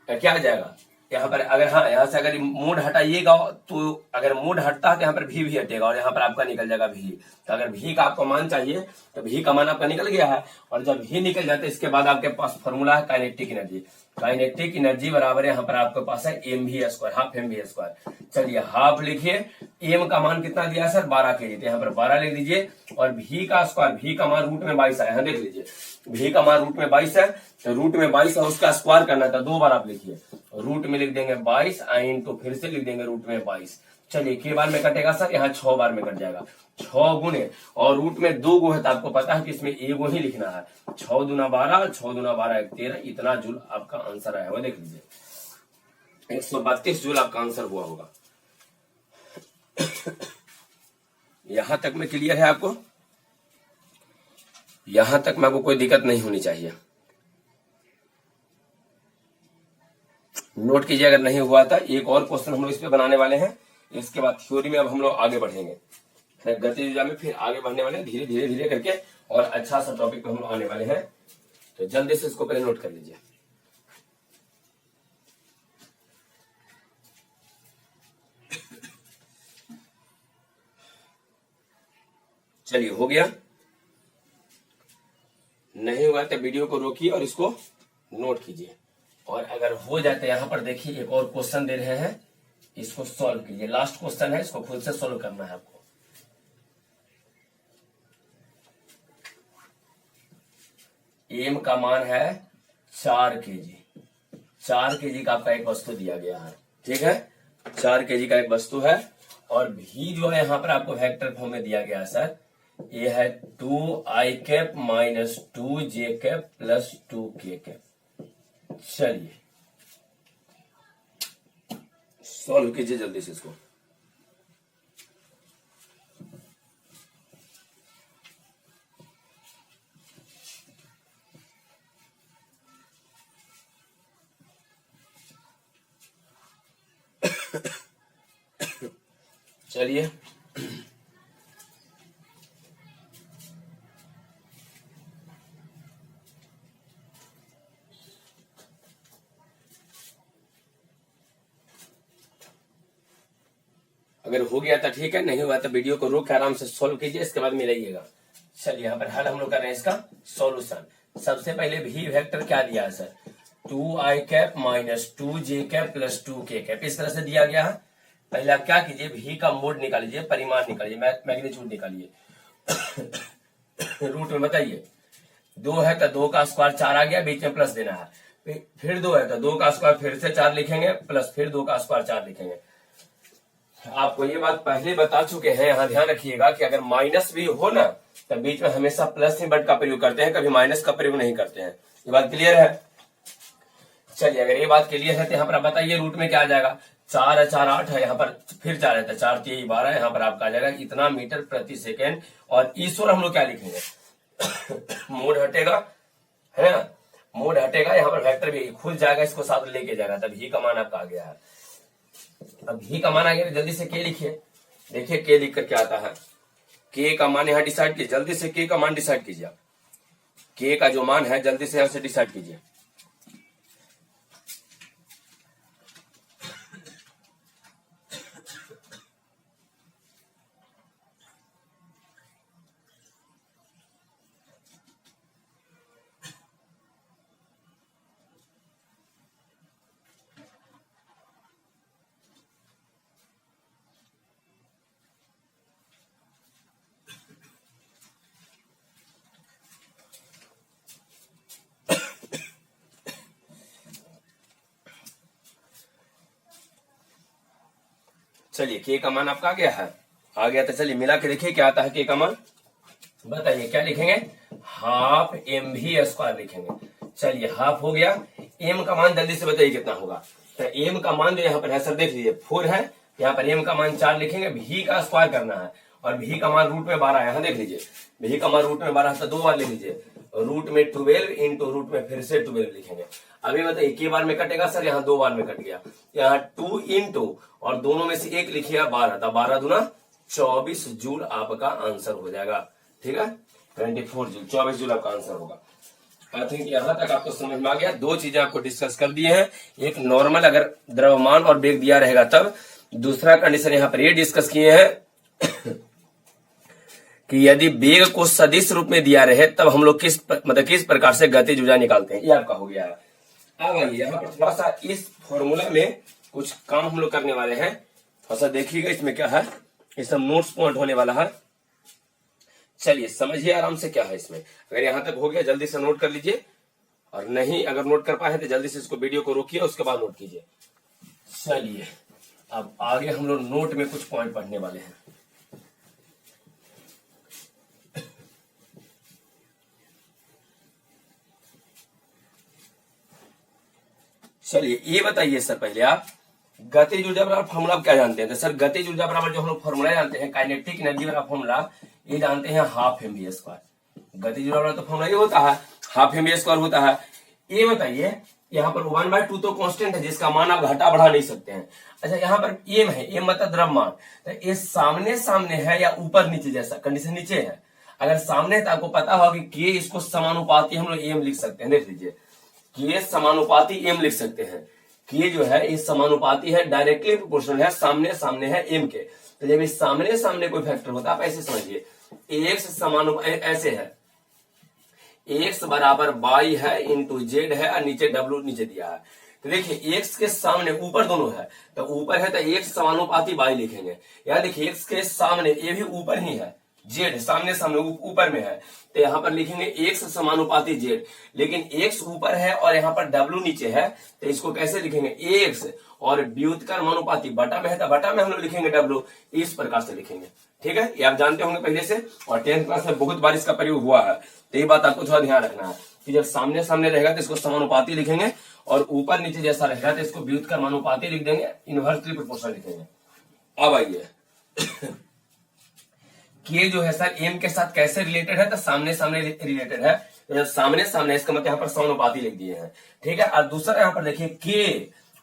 क्या आ जाएगा। यहाँ पर अगर हाँ यहाँ से अगर मोड हटाइएगा तो अगर मोड हटता है तो यहाँ पर भी हटेगा, और यहाँ पर आपका निकल जाएगा भी। तो अगर भी का आपको मान चाहिए तो भी का मान आपका निकल गया है, और जब भी निकल जाता है इसके बाद आपके पास फॉर्मूला है काइनेटिक एनर्जी। काइनेटिक एनर्जी बराबर है यहाँ पर आपके पास है mv², हाफ mv²। चलिए हाफ लिखिए, एम का मान कितना दिया सर 12 kg, तो यहाँ पर 12 लिख दीजिए, और भी का स्क्वायर, भी का मान रूट में 22 है, यहाँ देख लीजिए भी का मान रूट में 22 है, तो रूट में 22 है उसका स्क्वायर करना था, 2 बार आप लिखिए, रूट में लिख देंगे 22 तो फिर से लिख देंगे रूट में 22। चलिए के बार में कटेगा सर, यहाँ 6 बार में कट जाएगा, 6 गुने, और रूट में 2 गो है तो आपको पता है कि इसमें एगो ही लिखना है, 6 दूना 12, 6 दूना 12 13, इतना जूल आपका आंसर आया हुआ, देख लीजिए 132 जूल आपका आंसर हुआ होगा। यहां तक में क्लियर है आपको, यहां तक में आपको कोई दिक्कत नहीं होनी चाहिए। नोट कीजिए, अगर नहीं हुआ था एक और क्वेश्चन हम लोग इस पे बनाने वाले हैं, इसके बाद थ्योरी में अब हम लोग आगे बढ़ेंगे, गतिज ऊर्जा में फिर आगे बढ़ने वाले हैं धीरे धीरे धीरे करके, और अच्छा सा टॉपिक पे हम लोग आने वाले हैं। तो जल्दी से इसको पहले नोट कर लीजिए। चलिए हो गया, नहीं हुआ तो वीडियो को रोकिए और इसको नोट कीजिए, और अगर हो जाए तो यहाँ पर देखिए एक और क्वेश्चन दे रहे हैं, इसको सॉल्व कीजिए। लास्ट क्वेश्चन है, इसको खुद से सॉल्व करना है आपको। एम का मान है 4 kg, 4 kg का आपका एक वस्तु दिया गया है, ठीक है, 4 kg का एक वस्तु है, और भी जो है यहाँ पर आपको वेक्टर फॉर्म में दिया गया है सर, ये है 2i cap minus 2j cap plus 2k cap. चलिए सॉल्व कीजिए जल्दी से इसको। चलिए अगर हो गया तो ठीक है, नहीं हुआ तो वीडियो को रोक के आराम से सोल्व कीजिए, इसके बाद मिलाइएगा। चलिए यहाँ पर हल हम लोग कर रहे हैं इसका सॉल्यूशन। सबसे पहले भी वेक्टर क्या दिया है sir, 2i cap minus 2j cap plus 2k cap, इस तरह से दिया गया है। पहले आप क्या कीजिए, भी का मोड निकाल लीजिए, परिमाण निकालिए, मैग्नीट्यूड निकालिए। रूट में बताइए, 2 है तो 2 का स्क्वायर 4 आ गया, बीच में प्लस देना है। फिर 2 है तो 2 का स्क्वायर फिर से 4 लिखेंगे, प्लस फिर 2 का स्क्वायर 4 लिखेंगे। आपको ये बात पहले बता चुके हैं, यहाँ ध्यान रखिएगा कि अगर माइनस भी हो ना तो बीच में हमेशा प्लस सिंबल का प्रयोग करते हैं, कभी माइनस का प्रयोग नहीं करते हैं। ये बात क्लियर है? चलिए अगर ये बात क्लियर है तो यहाँ पर आप बताइए रूट में क्या आ जाएगा, 4 है 4 8 है, यहाँ पर फिर 4 है तो 4 3 12, यहाँ पर आपका आ जाएगा इतना मीटर प्रति सेकेंड। और ईश्वर हम लोग क्या लिखेंगे, मोड हटेगा है ना, मोड हटेगा, यहाँ पर वेक्टर भी खुल जाएगा, इसको साथ लेके जाएगा, तब ही का मान आपका आ गया है। अब ही का मान आ गया, जल्दी से के लिखिए। देखिए के लिख कर क्या आता है, के का मान यहाँ डिसाइड कीजिए, जल्दी से के का मान डिसाइड कीजिए। के का जो मान है जल्दी से यहाँ से डिसाइड कीजिए। चलिए के का मान आपका आ गया है, आ गया तो चलिए मिला के देखिए क्या आता है के का मान। बताइए क्या लिखेंगे, हाफ एम भी स्क्वायर लिखेंगे। चलिए हाफ हो गया, एम का मान जल्दी से बताइए कितना होगा। तो एम का मान जो यहाँ पर है सर देख लीजिए 4 है, यहाँ पर एम का मान 4 लिखेंगे, भी का स्क्वायर करना है और भी का मान रूट में 12 है, यहाँ देख लीजिए भी का मान रूट में 12 तो 2 बार ले लीजिए, रूट में 12 इंटू रूट में फिर से 12 लिखेंगे। अभी बताइए के बार में कटेगा सर, यहाँ 2 बार में कट गया, यहाँ 2 इंटू और दोनों में से एक लिखिएगा 12, तो 12 दूना 24 जूल आपका आंसर हो जाएगा। ठीक है 24 जूल, 24 जूल आपका आंसर होगा। आई थिंक यहाँ तक आपको समझ में आ गया। 2 चीजें आपको डिस्कस कर दिए हैं, एक नॉर्मल अगर द्रव्यमान और वेग दिया रहेगा तब, दूसरा कंडीशन यहाँ पर ये डिस्कस किए हैं कि यदि वेग को सदिश रूप में दिया रहे तब हम लोग किस प्रकार से गतिज ऊर्जा निकालते हैं, ये आपका हो गया है। अब आइए यहाँ पर थोड़ा सा इस फॉर्मूला में कुछ काम हम लोग करने वाले हैं, थोड़ा सा देखिएगा इसमें क्या है, ये सब नोट्स पॉइंट होने वाला है। चलिए समझिए आराम से क्या है इसमें। अगर यहां तक हो गया जल्दी से नोट कर लीजिए, और नहीं अगर नोट कर पाए तो जल्दी से इसको वीडियो को रोकिए, उसके बाद नोट कीजिए। चलिए अब आगे हम लोग नोट में कुछ पॉइंट पढ़ने वाले हैं। चलिए ये बताइए सर पहले आप गतिज ऊर्जा बराबर फॉर्मूला क्या जानते हैं? तो सर गतिज ऊर्जा बराबर जो हम लोग फॉर्मूला जानते हैं, काइनेटिक एनर्जी वाला फॉर्मूला ये जानते हैं, हाफ एम बी स्क्वायर। गतिज ऊर्जा वाला तो फॉर्मूला ये होता है, हाफ एम बी स्क्वायर होता है। ये बताइए यहाँ पर 1/2 तो कांस्टेंट है जिसका मान आप घटा बढ़ा नहीं सकते हैं। अच्छा यहाँ पर एम है, एम मतलब द्रव्यमान, तो ये सामने सामने है या ऊपर नीचे, जैसा कंडीशन नीचे है। अगर सामने है तो आपको पता होगा कि के इसको समानुपाती हम लोग एम लिख सकते हैं, देख लीजिए के समानुपाती एम लिख सकते हैं। के जो है इस समानुपाती है, डायरेक्टली प्रोपोर्शनल है, सामने सामने है एम के। तो जब इस सामने सामने कोई फैक्टर होता है आप ऐसे समझिए, एक्स समानुपाती ऐसे है, एक्स बराबर बाई है इंटू जेड है और नीचे डब्ल्यू नीचे दिया है। तो देखिए एक्स के सामने ऊपर दोनों है, तो ऊपर है तो एक्स समानुपाती बाई लिखेंगे। यहाँ देखिए एक्स के सामने ये भी ऊपर ही है, जेड सामने सामने ऊपर में है, तो यहाँ पर लिखेंगे एक्स समानुपाती जेड। लेकिन एक्स ऊपर है और यहाँ पर डब्ल्यू नीचे है, तो इसको कैसे लिखेंगे, एक्स और व्युत्क्रम अनुपाती बटा में है तो बटा में हम लोग लिखेंगे डब्ल्यू, इस प्रकार से लिखेंगे। ठीक है, ये आप जानते होंगे पहले से, और 10th क्लास में बहुत बार इसका प्रयोग हुआ है। तो ये बात आपको थोड़ा ध्यान रखना है कि जब सामने सामने रहेगा तो इसको समानुपाती लिखेंगे, और ऊपर नीचे जैसा रहेगा तो इसको व्युत्क्रम अनुपाती लिख देंगे, इनवर्सली प्रोपोर्शनल लिखेंगे। अब आइए के जो है सर एम के साथ कैसे रिलेटेड है, तो सामने सामने रिलेटेड है, तो जब सामने सामने इसका मतलब यहाँ पर समानुपाती लिख दिए हैं। ठीक है, और दूसरा यहाँ पर देखिए के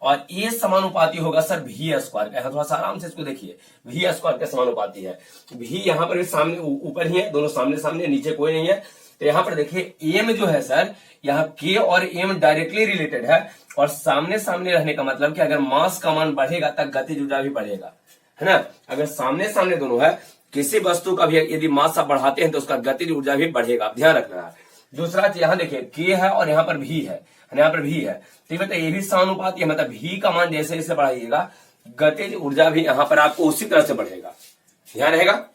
और ये समानुपाती होगा सर वी स्क्वायर का। थोड़ा सा आराम से इसको देखिए, वी स्क्वायर का समानुपाती है। वी यहाँ पर भी सामने ऊपर ही है, दोनों सामने सामने, नीचे कोई नहीं है। तो यहाँ पर देखिए एम जो है सर, यहाँ के और एम डायरेक्टली रिलेटेड है, और सामने सामने रहने का मतलब कि अगर मास का मान बढ़ेगा तब गतिज ऊर्जा भी बढ़ेगा, है ना। अगर सामने सामने दोनों है, किसी वस्तु का भी यदि मास आप बढ़ाते हैं तो उसका गतिज ऊर्जा भी बढ़ेगा, आप ध्यान रखना है। दूसरा चीज यहाँ देखिए के है और यहाँ पर भी है, यहाँ पर भी है, तो बेटा ये भी समानुपाती है, मतलब भी का मान जैसे जैसे बढ़ाइएगा गतिज ऊर्जा भी यहाँ पर आपको उसी तरह से बढ़ेगा, ध्यान रहेगा।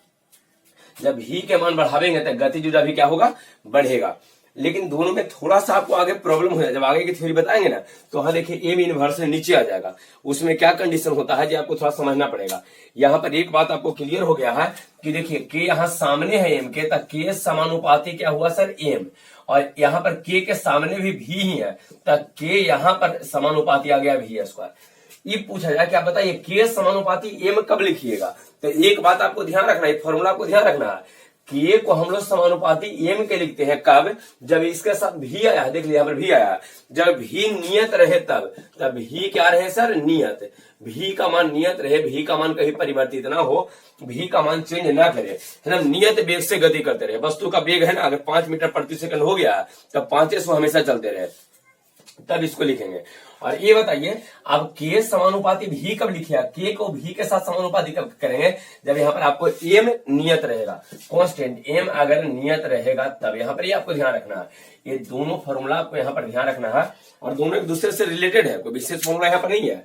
जब भी के मान बढ़ावेंगे तो गतिज ऊर्जा भी क्या होगा, बढ़ेगा। लेकिन दोनों में थोड़ा सा आपको आगे प्रॉब्लम हो जाए, जब आगे की थ्योरी बताएंगे ना तो हाँ देखिए एम इनवर्स नीचे आ जाएगा, उसमें क्या कंडीशन होता है जो आपको थोड़ा समझना पड़ेगा। यहाँ पर एक बात आपको क्लियर हो गया है कि देखिए के यहाँ सामने है एम के, तब के समानुपाती क्या हुआ सर एम, और यहाँ पर के सामने भी ही है, तब के यहाँ पर समानुपाती आ गया वी स्क्वायर। ये पूछा जाए क्या बताइए के समानुपाती एम कब लिखिएगा, तो एक बात आपको ध्यान रखना है, फॉर्मूला को ध्यान रखना है। के को हम लोग समानुपाती एम के लिखते हैं कब, जब इसके साथ भी आया है, देख लिया यहाँ पर भी आया है, जब भी नियत रहे तब भी क्या रहे सर, नियत। भी का मान नियत रहे, भी का मान कहीं परिवर्तित ना हो, भी का मान चेंज ना करे, है ना, नियत वेग से गति करते रहे। वस्तु का वेग है ना अगर 5 मीटर प्रति सेकंड हो गया तब 500 हमेशा चलते रहे, तब इसको लिखेंगे। और ये बताइए अब के समानुपाती भी कब लिखिए, के को भी के साथ समानुपाती कब करेंगे, जब यहाँ पर आपको एम नियत रहेगा, कांस्टेंट एम अगर नियत रहेगा तब। यहाँ पर ये आपको ध्यान रखना है, ये दोनों फॉर्मूला आपको यहाँ पर ध्यान रखना है, और दोनों एक दूसरे से रिलेटेड है, कोई विशेष फॉर्मूला यहाँ पर नहीं है।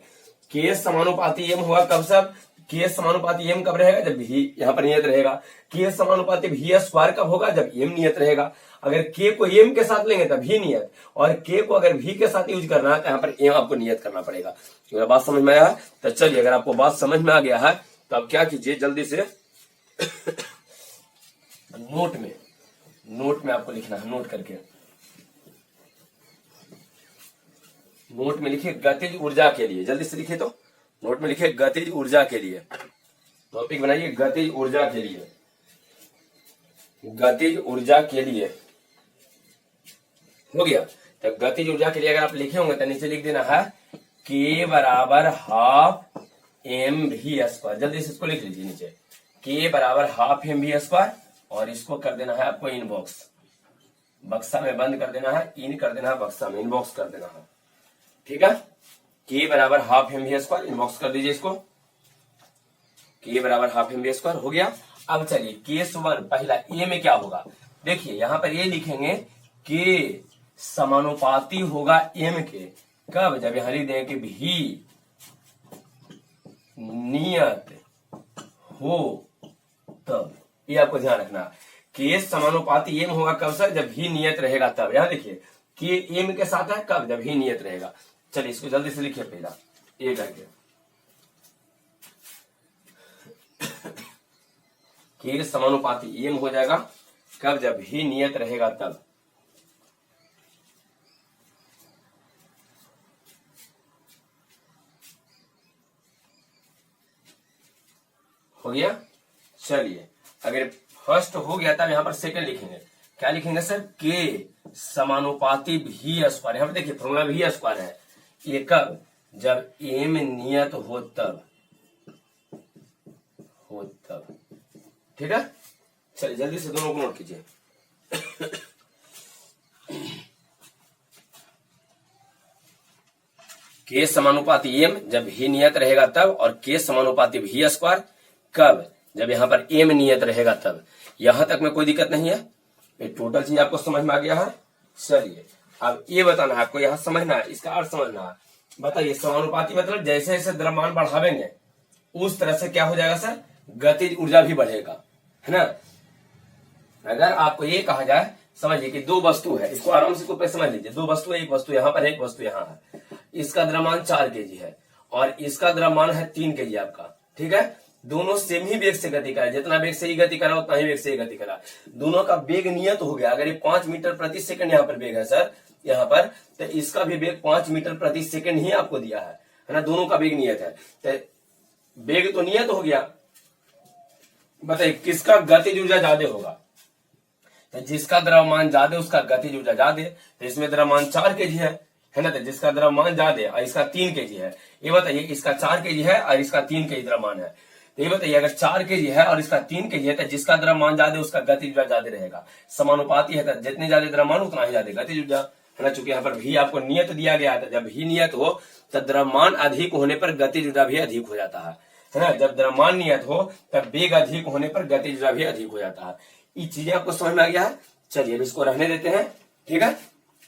के समानुपाती एम हुआ कब सब, के समानुपाती एम कब रहेगा, जब भी यहाँ पर नियत रहेगा। के समानुपाती भी स्क्वायर कब होगा, जब एम नियत रहेगा। अगर के को एम के साथ लेंगे तब भी नियत, और के को अगर भी के साथ यूज करना है तो यहाँ पर एम आपको नियत करना पड़ेगा। अगर बात समझ में आया है तो चलिए, अगर आपको बात समझ में आ गया है तो आप क्या कीजिए, जल्दी से नोट में आपको लिखना है, नोट करके नोट में लिखिए गतिज ऊर्जा के लिए, जल्दी से लिखिए, तो नोट में लिखिए गतिज ऊर्जा के लिए, टॉपिक बनाइए गतिज ऊर्जा के लिए, गतिज ऊर्जा के लिए हो गया। तो गतिज ऊर्जा के लिए अगर आप लिखे होंगे तो नीचे लिख देना है के बराबर हाफ एम वी स्क्वायर, जल्दी से इसको लिख लीजिए नीचे, के बराबर हाफ एम वी स्क्वायर, और इसको कर देना है आपको इनबॉक्स, बक्सा में बंद कर देना है, इन कर देना है बक्सा में, इनबॉक्स कर देना है, ठीक है। के बराबर half M V square, inbox कर दीजिए इसको, के बराबर हाफ एम वी स्क्वायर हो गया। अब चलिए केस 1 पहला ए में क्या होगा, देखिए यहां पर ये लिखेंगे के समानुपाती होगा एम के, कब, जब यहां लिख देंगे कि भी नियत हो तब। ये आपको ध्यान रखना, के समानुपाती एम होगा कब सर, जब भी नियत रहेगा तब। यहां देखिए के एम के साथ है कब, जब भी नियत रहेगा। चलिए इसको जल्दी से लिखिए पहला ए करके, के समानुपाती एम हो जाएगा कब, जब भी नियत रहेगा तब। हो गया। चलिए अगर फर्स्ट हो गया तब यहां पर सेकंड लिखेंगे, क्या लिखेंगे सर, के समानुपाती भी स्क्वायर। यहां पर देखिए फॉर्मूला भी स्क्वायर है, ये कब, जब एम नियत हो तब, ठीक है। चलिए जल्दी से दोनों को नोट कीजिए। के समानुपाती एम जब ही नियत रहेगा तब, और के समानुपाती भी स्क्वायर कब, जब यहां पर एम नियत रहेगा तब। यहां तक में कोई दिक्कत नहीं है, ये टोटल चीज आपको समझ में आ गया है। चलिए अब ये बताना है आपको, यहां समझना है, इसका अर्थ समझना है। बताइए समानुपाती मतलब जैसे जैसे द्रव्यमान बढ़ावेंगे उस तरह से क्या हो जाएगा सर, गतिज ऊर्जा भी बढ़ेगा, है ना। अगर आपको ये कहा जाए, समझिए कि दो वस्तु है, इसको आराम से को समझ लीजिए, दो वस्तु है, एक वस्तु यहाँ पर है, एक वस्तु यहाँ है। इसका द्रव्यमान 4 kg है और इसका द्रव्यमान है 3 kg आपका, ठीक है। दोनों सेम ही वेग से गति करा, जितना वेग से ही गति करा उतना ही वेग से ही गति करा। दोनों का वेग नियत हो गया। अगर ये 5 मीटर प्रति सेकंड यहाँ पर वेग है सर, यहाँ पर, तो इसका भी वेग 5 मीटर प्रति सेकंड ही आपको दिया है ना। दोनों का वेग नियत है, तो वेग तो नियत हो गया। बताइए किसका गतिज ऊर्जा ज्यादा होगा, तो जिसका द्रव्यमान ज्यादा उसका गतिज ऊर्जा ज्यादा। तो इसमें द्रव्यमान 4 kg है, है ना। तो जिसका द्रव्यमान ज्यादा और इसका 3 kg है, ये बताइए इसका 4 kg है और इसका 3 kg द्रव्यमान है, तो ये बताइए अगर 4 kg है और इसका 3 kg है तो जिसका द्रव्यमान ज्यादा उसका गतिज ऊर्जा ज्यादा रहेगा। समानुपाती है तो जितने ज्यादा द्रव्यमान उतना ही ज्यादा गतिज ऊर्जा, है ना। चूंकि यहाँ पर भी आपको नियत दिया गया है, जब भी नियत हो तो द्रव्यमान अधिक होने पर गतिज ऊर्जा भी अधिक हो जाता है ना। जब द्रव्यमान नियत हो तब वेग अधिक होने पर गतिज ऊर्जा भी अधिक हो जाता है। ये चीजें आपको समझ में आ गया है। चलिए अब इसको रहने देते हैं, ठीक है।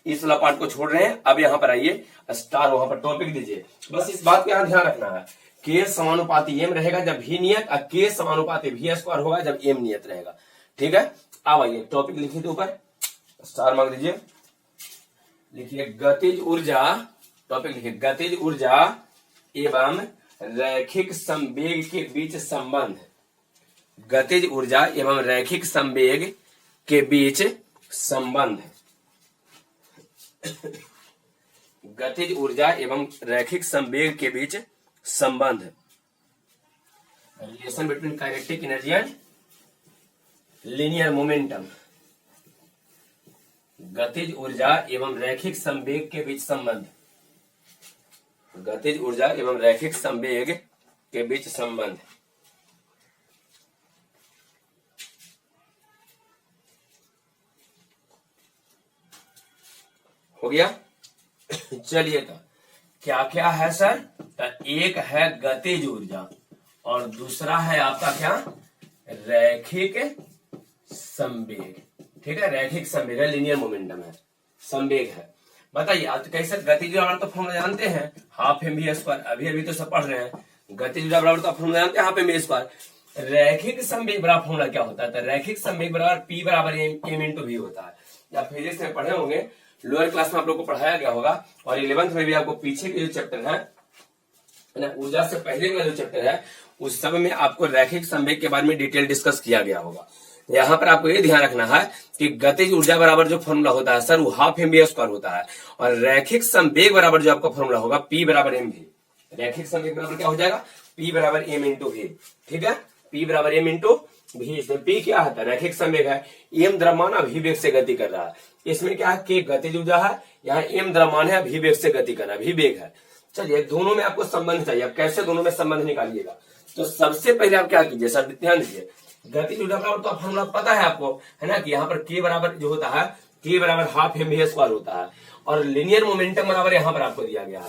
इस वाला पार्ट को छोड़ रहे हैं। अब यहाँ पर आइए, स्टार वहां पर टॉपिक दीजिए। बस इस बात का यहाँ ध्यान रखना है, के समानुपाती एम रहेगा जब भी नियत, और के समानुपाती भी स्क्वायर होगा जब एम नियत रहेगा, ठीक है। अब आइए टॉपिक लिखिए, तो ऊपर स्टार मार्क दीजिए, लिखिए गतिज ऊर्जा। टॉपिक लिखिए गतिज ऊर्जा एवं रैखिक संवेग के बीच संबंध। गतिज ऊर्जा एवं रैखिक संवेग के बीच संबंध। गतिज ऊर्जा एवं रैखिक संवेग के बीच संबंध। Relation between kinetic energy and linear momentum. गतिज ऊर्जा एवं रैखिक संवेग के बीच संबंध। गतिज ऊर्जा एवं रैखिक संवेग के बीच संबंध। हो गया। चलिए तो क्या क्या है सर, तो एक है गतिज ऊर्जा और दूसरा है आपका क्या, रैखिक संवेग, ठीक है। रैखिक संवेग है, लीनियर मोमेंटम है, संवेग है। बताइए आप कैसे गतिज ऊर्जा बराबर तो फॉर्मूला जानते हैं, हाफ एम वी स्क्वायर, अभी तो सब पढ़ रहे हैं। गतिज ऊर्जा बराबर तो फॉर्मूला जानते हैं, हाफ एम वी स्क्वायर। रैखिक संवेग बराबर फॉर्मूला क्या होता है, तो रैखिक संवेग बराबर पी बराबर एम इंटू वी होता है। या फिजिक्स में पढ़े होंगे, लोअर क्लास में आप लोग को पढ़ाया गया होगा, और 11th में भी आपको पीछे के जो चैप्टर है ना, ऊर्जा से पहले का जो चैप्टर है उस सब में आपको रैखिक संवेग के बारे में डिटेल डिस्कस किया गया होगा। यहाँ पर आपको ये ध्यान रखना है कि गतिज ऊर्जा बराबर जो फॉर्मूला होता है सर वो हाफ एम वी स्क्वायर होता है, और रैखिक संवेग बराबर जो आपका फॉर्मूला होगा पी बराबर एम वी। रैखिक संवेग बराबर क्या हो जाएगा, पी बराबर एम इंटू वी, ठीक है। पी बराबर एम इंटू भी। पी क्या होता है, रैखिक संवेग है, एम द्रव्यमान अभी वेग से गति कर रहा है। इसमें क्या है, के गतिज ऊर्जा है, यहाँ एम द्रव्यमान है, अभी वेग से गति कर रहा है, अभी वेग है। चलिए दोनों में आपको संबंध चाहिए, अब कैसे दोनों में संबंध निकालिएगा, तो सबसे पहले आप क्या कीजिए सर, ध्यान दीजिए। गतिज ऊर्जा बराबर तो फॉर्मूला पता है आपको, है ना, कि यहाँ पर के बराबर जो होता है, के बराबर हाफ एम वी स्क्वायर होता है, और लिनियर मोमेंटम बराबर यहाँ पर आपको दिया गया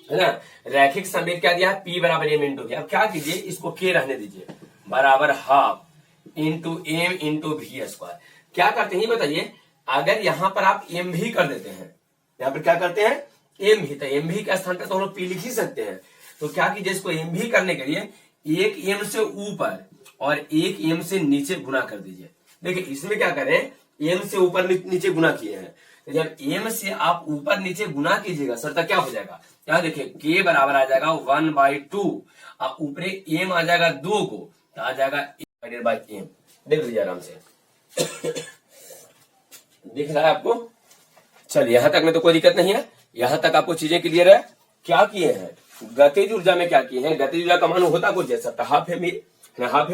है ना। रैखिक संवेग क्या दिया है, पी बराबर एम इंटू वी। अब क्या कीजिए, इसको के रहने दीजिए, बराबर half into M into V square. क्या करते हैं बताइए, अगर यहाँ पर आप एम भी कर देते हैं, यहाँ पर क्या करते हैं एम भी, तो एम भी के स्थान पर तो हम लोग पी लिख ही सकते हैं। तो क्या कीजिए, इसको एम भी करने के लिए एक एम से ऊपर और एक एम से नीचे गुना कर दीजिए। देखिए इसमें क्या करें, एम से ऊपर नीचे गुना किए हैं, तो जब एम से आप ऊपर नीचे गुना कीजिएगा सर तो क्या हो जाएगा, यहाँ देखिए के बराबर आ जाएगा 1/2, और ऊपरे एम आ जाएगा 2 को, तो आ जाएगा डिवाइडेड बाय एम। देख लीजिए आराम से दिख रहा है आपको। चलिए यहां तक में तो कोई दिक्कत नहीं है, यहां तक आपको चीजें क्लियर है। क्या किए हैं, गतिज ऊर्जा में क्या किए हैं, गतिज ऊर्जा का मान होता कुछ जैसा था, half M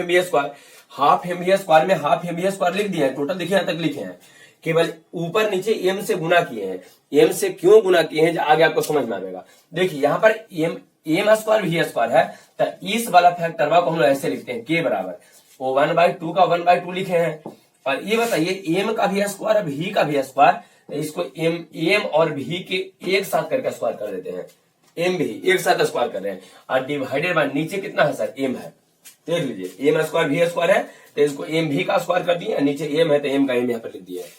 V square. Half M V square में हाफ एम वी स्क्वायर लिख दिया है, टोटल देखिए यहां तक लिखे हैं, केवल ऊपर नीचे एम से गुना किए हैं। एम से क्यों गुना किए हैं आगे आपको समझ में आएगा। देखिए यहाँ पर एम स्क्वायर वी स्क्वायर है, तो इस वाला फैक्टर को हम लोग ऐसे लिखते हैं, के बराबर वो 1/2 का 1/2 लिखे हैं। और ये बताइए एम का भी स्क्वायर और भी का भी स्क्वायर, तो इसको एम और भी के एक साथ करके स्क्वायर कर देते हैं, एम भी एक साथ स्क्वायर कर रहे हैं, और डिवाइडेड बाय नीचे कितना है सर, एम है। देख लीजिए एम स्क्वायर भी स्क्वायर है, तो इसको एम भी का स्क्वायर कर दिए, नीचे एम है तो एम का एम यहाँ पर लिख दिया है।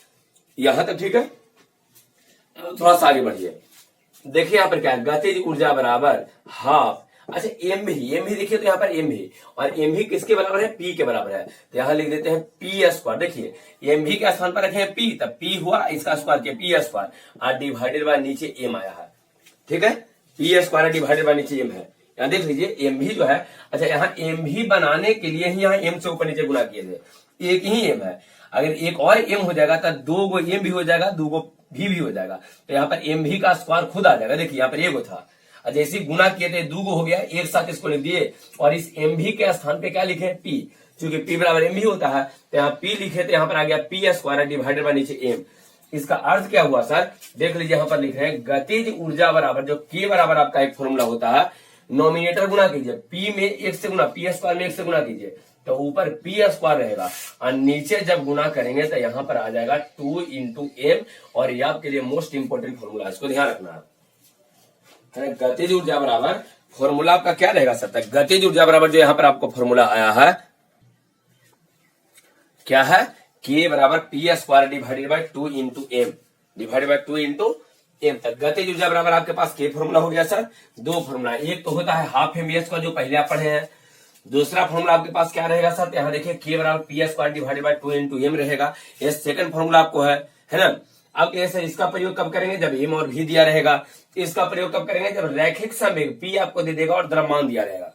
यहां तक ठीक है। थोड़ा सा आगे बढ़िए, देखिए यहाँ पर क्या है, गतिज ऊर्जा बराबर हाफ, अच्छा एम भी देखिए, तो यहाँ पर एम भी, और एम भी किसके बराबर है, पी के बराबर है, तो यहाँ लिख देते हैं पी स्क्वायर। देखिए एम भी के स्थान पर रखे हैं पी, तब पी हुआ इसका स्क्वायर किया पी स्क्वायर, और डिवाइडेड बाय नीचे एम आया है, ठीक है। पी स्क्वायर डिवाइडेड बाय नीचे एम है, यहाँ देख लीजिए एम भी जो है, अच्छा यहाँ एम भी बनाने के लिए ही यहाँ एम से ऊपर नीचे गुना किए थे, एक ही एम है, अगर एक और एम हो जाएगा तो 2 गो एम भी हो जाएगा, 2 गो भी हो जाएगा, तो यहाँ पर एम भी का स्क्वायर खुद आ जाएगा। देखिए यहाँ पर एगो था, जैसे गुना किए थे 2 गो हो गया, एक साथ इसको लिख दिए, और इस एम भी के स्थान पे क्या लिखे पी, क्योंकि पी बराबर एम भी होता है, तो यहाँ पी लिखे, तो यहाँ पर आ गया पी स्क्वायर डिवाइडेड बाय नीचे एम। इसका अर्थ क्या हुआ सर, देख लीजिए यहां पर लिख रहे हैं गतिज ऊर्जा बराबर जो के बराबर आपका एक फॉर्मूला होता है, नॉमिनेटर गुना कीजिए पी में एक से गुना, पी स्क्वायर में एक से गुना कीजिए तो ऊपर पी स्क्वायर रहेगा और नीचे जब गुना करेंगे तो यहां पर आ जाएगा 2 इंटू एम। और ये आपके लिए मोस्ट इंपोर्टेंट फॉर्मूला है, इसको ध्यान रखना है। गतिज ऊर्जा बराबर फॉर्मूला आपका क्या रहेगा सर, गतिज ऊर्जा बराबर जो यहां पर आपको फॉर्मूला आया है क्या है, के बराबर P square divided by 2 into M, divided by 2 into M तक। गतिज ऊर्जा बराबर आपके पास के फॉर्मूला हो गया सर, दो फॉर्मूला, एक तो होता है हाफ एम का जो पहले आप पढ़े हैं, दूसरा फॉर्मूला आपके पास क्या रहेगा सर, यहाँ देखिए के बराबर P square divided by 2 into M रहेगा, ये सेकंड फॉर्मूला आपको है ना। अब ऐसे इसका प्रयोग कब करेंगे, जब एम और भी दिया रहेगा। इसका प्रयोग कब करेंगे, जब रैखिक संवेग पी आपको दे देगा और द्रव्यमान दिया रहेगा,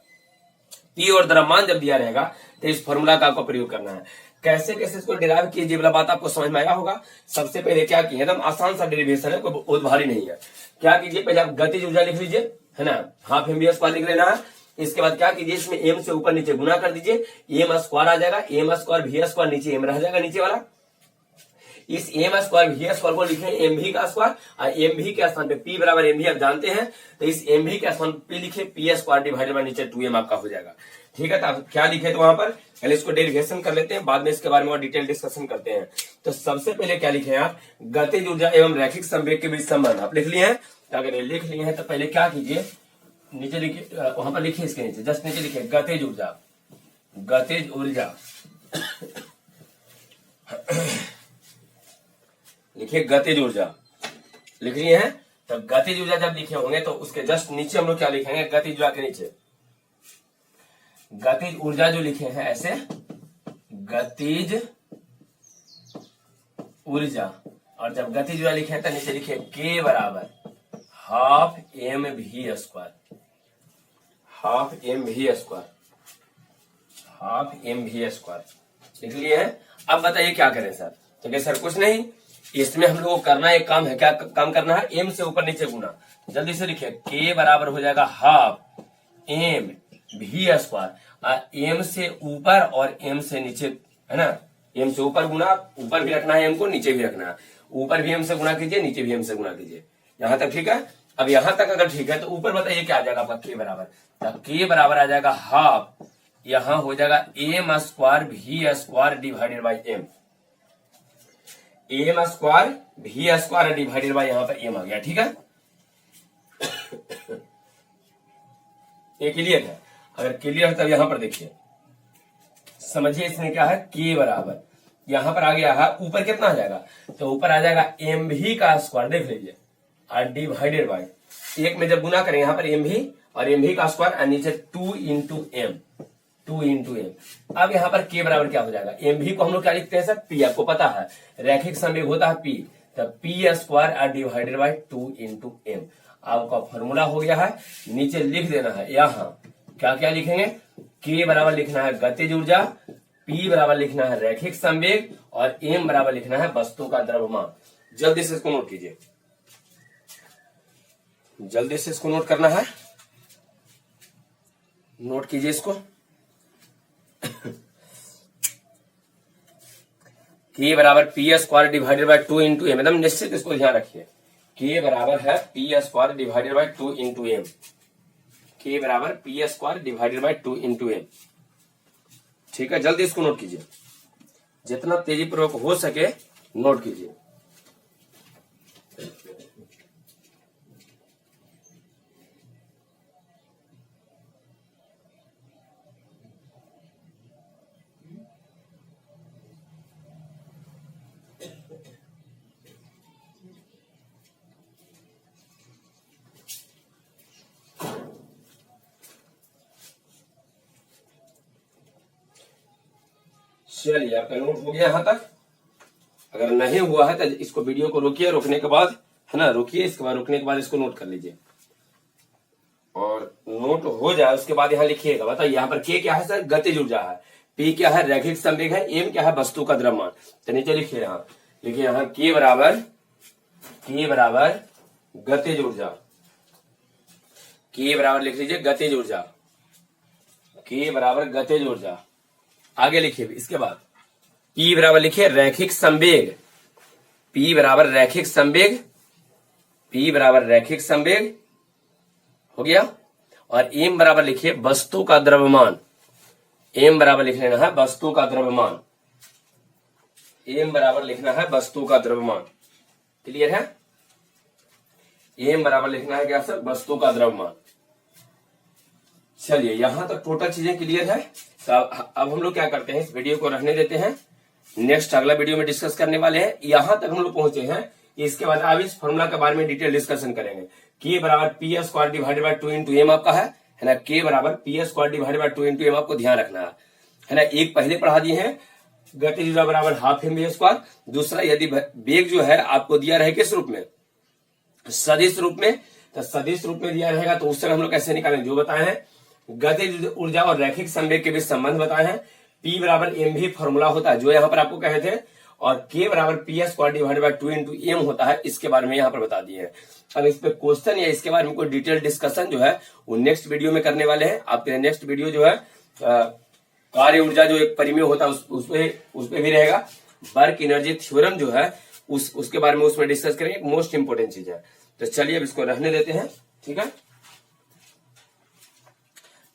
पी और द्रव्यमान जब दिया रहेगा तो इस फॉर्मूला का आपको प्रयोग करना है। कैसे कैसे इसको डिराइव कीजिए वाला बात आपको समझ में आया होगा। सबसे पहले क्या किए, एकदम आसान सा डेरिवेशन है, कोई बहुत भारी नहीं है। क्या कीजिए, पहले आप गतिज ऊर्जा लिख लीजिए, है ना, हाफ एम बी स्क्वायर लिख लेना है। इसके बाद क्या कीजिए, इसमें एम से ऊपर नीचे गुना कर दीजिए, एम स्क्वायर आ जाएगा, एम स्क्वायर भी स्क्वायर, नीचे एम रह जाएगा नीचे वाला। इस एम स्क्वायर भी स्क्वायर को लिखे एम भी का स्क्वायर, और एम भी के स्थान पे पी बराबर एम भी आप जानते हैं, तो इस एम भी के स्थान पे लिखे पी स्क्वायर डिवाइडेड बाय नीचे 2m आपका हो जाएगा। ठीक है, तो आप क्या लिखे तो वहां पर पहले इसको डेरिवेशन कर लेते हैं, बाद में इसके बारे में और डिटेल डिस्कशन करते हैं। तो सबसे पहले क्या लिखे हैं आप, गतिज ऊर्जा एवं रैखिक संवेग के बीच संबंध आप लिख लिए हैं। तो अगर ये लिख लिए हैं तो पहले क्या कीजिए, नीचे लिखिए, वहां पर लिखिए, इसके नीचे जस्ट नीचे लिखिए गतिज ऊर्जा, गतिज ऊर्जा लिखिए गतिज ऊर्जा लिख लिए हैं। तो गतिज ऊर्जा जब लिखे होंगे तो उसके जस्ट नीचे हम लोग क्या लिखेंगे, गतिज ऊर्जा के नीचे गतिज ऊर्जा जो लिखे हैं ऐसे, गतिज ऊर्जा, और जब गतिज ऊर्जा लिखे हैं तो नीचे लिखे के बराबर हाफ एम भी स्क्वायर, हाफ एम भी स्क्वायर, हाफ एम भी स्क्वायर लिख लिए हैं। अब बताइए क्या करें सर, तो क्या सर कुछ नहीं, इसमें हम लोग को करना एक काम है, क्या काम करना है, एम से ऊपर नीचे गुना। जल्दी से लिखिए, के बराबर हो जाएगा हाफ एम भी स्क्वायर, एम से ऊपर और एम से नीचे, है ना, एम से ऊपर गुना, ऊपर भी रखना है एम को, नीचे भी रखना है, ऊपर भी एम से गुना कीजिए, नीचे भी एम से गुना कीजिए, यहां तक ठीक है। अब यहां तक अगर ठीक है तो ऊपर बताइए क्या आ जाएगा आपका के बराबर, तो के बराबर आ जाएगा हाफ, यहां हो जाएगा एम स्क्वायर भी square divided by M, M square भी स्क्वायर डिवाइडेड बाई यहां पर एम आ गया। ठीक है, ये क्लियर है। अगर क्लियर है तब यहां पर देखिए, समझिए इसमें क्या है, के बराबर यहां पर आ गया है, ऊपर कितना आ जाएगा, तो ऊपर आ जाएगा एम भी का स्क्वायर, देख लीजिए, और डिवाइडेड बाई एक में जब गुना करें यहां पर एम भी और एम भी का स्क्वायर, और नीचे 2 इंटू एम, 2 इंटू एम। अब यहां पर के बराबर क्या हो जाएगा, एम भी को हम लोग क्या लिखते हैं सर, पी, आपको पता है रैखिक संवेग होता है पी, तब P square divided by 2 into M. आपका फॉर्मूला हो गया है, नीचे लिख देना है, यहां क्या क्या लिखेंगे, के बराबर लिखना है गतिज ऊर्जा, पी बराबर लिखना है रैखिक संवेग, और एम बराबर लिखना है वस्तु का द्रव्यमान। जल्दी से इसको नोट कीजिए, जल्दी से इसको नोट करना है, नोट कीजिए इसको। के बराबर P square divided by 2 into M, एकदम निश्चित इसको ध्यान रखिए, के बराबर है P square divided by 2 into M, K बराबर P square divided by 2 into M. ठीक है, जल्दी इसको नोट कीजिए, जितना तेजी पूर्वक हो सके नोट कीजिए। चलिए, आपका नोट हो गया यहां तक। अगर नहीं हुआ है तो इसको वीडियो को रोकिए, रोकने के बाद, है ना, रोकिए, इसके बाद रोकने के बाद इसको नोट कर लीजिए, और नोट हो जाए उसके बाद यहाँ लिखिएगा। बताइए यहाँ पर के क्या है सर, गतिज ऊर्जा है, पी क्या है रैखिक संवेग है, एम क्या है वस्तु का द्रव्यमान। तो नीचे लिखिए, यहाँ लिखिए, यहाँ के बराबर गतिज ऊर्जा, के बराबर लिख लीजिए गतिज ऊर्जा, के बराबर गतिज ऊर्जा। आगे लिखिए इसके बाद पी बराबर लिखिए रैखिक संवेग, P बराबर रैखिक संवेग, P बराबर रैखिक संवेग हो गया। और m बराबर लिखिए वस्तु का द्रव्यमान, m बराबर लिख लेना है वस्तु का द्रव्यमान, m बराबर लिखना है वस्तु का द्रव्यमान। क्लियर है? m बराबर लिखना है क्या सर? वस्तु का द्रव्यमान। चलिए यहां तक टोटल चीजें क्लियर है। तो अब हम लोग क्या करते हैं, इस वीडियो को रहने देते हैं, नेक्स्ट अगला वीडियो में डिस्कस करने वाले हैं। यहां तक हम लोग पहुंचे हैं, इसके बाद अब इस फॉर्मूला के बारे में डिटेल डिस्कशन करेंगे। K बराबर P square divided by 2 into M आपका है ना। K बराबर P square divided by 2 into M आपको ध्यान रखना है ना। एक पहले पढ़ा दिए हैं, गतिज ऊर्जा बराबर हाफ एम वी स्क्वायर। दूसरा यदि वेग जो है आपको दिया रहे किस रूप में, सदिश रूप में, तो सदिश रूप में दिया रहेगा तो उससे हम लोग कैसे निकालेंगे, जो बताए हैं गतिज ऊर्जा और रैखिक संवेग के बीच संबंध बताए हैं। P बराबर एम भी फॉर्मूला होता है जो यहाँ पर आपको कहे थे, और K बराबर P square divided by 2 into M होता है, इसके बारे में यहाँ पर बता दिए हैं। अब इस पे क्वेश्चन या इसके बारे में कोई डिटेल डिस्कशन जो है वो नेक्स्ट वीडियो में करने वाले हैं। आपके नेक्स्ट वीडियो जो है कार्य ऊर्जा जो एक परिमेय होता है उस पे भी रहेगा। वर्क एनर्जी थ्योरम जो है उसके बारे में उसमें डिस्कस करेंगे, मोस्ट इंपोर्टेंट चीज है। तो चलिए अब इसको रहने देते हैं, ठीक है।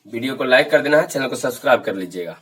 वीडियो को लाइक कर देना है, चैनल को सब्सक्राइब कर लीजिएगा।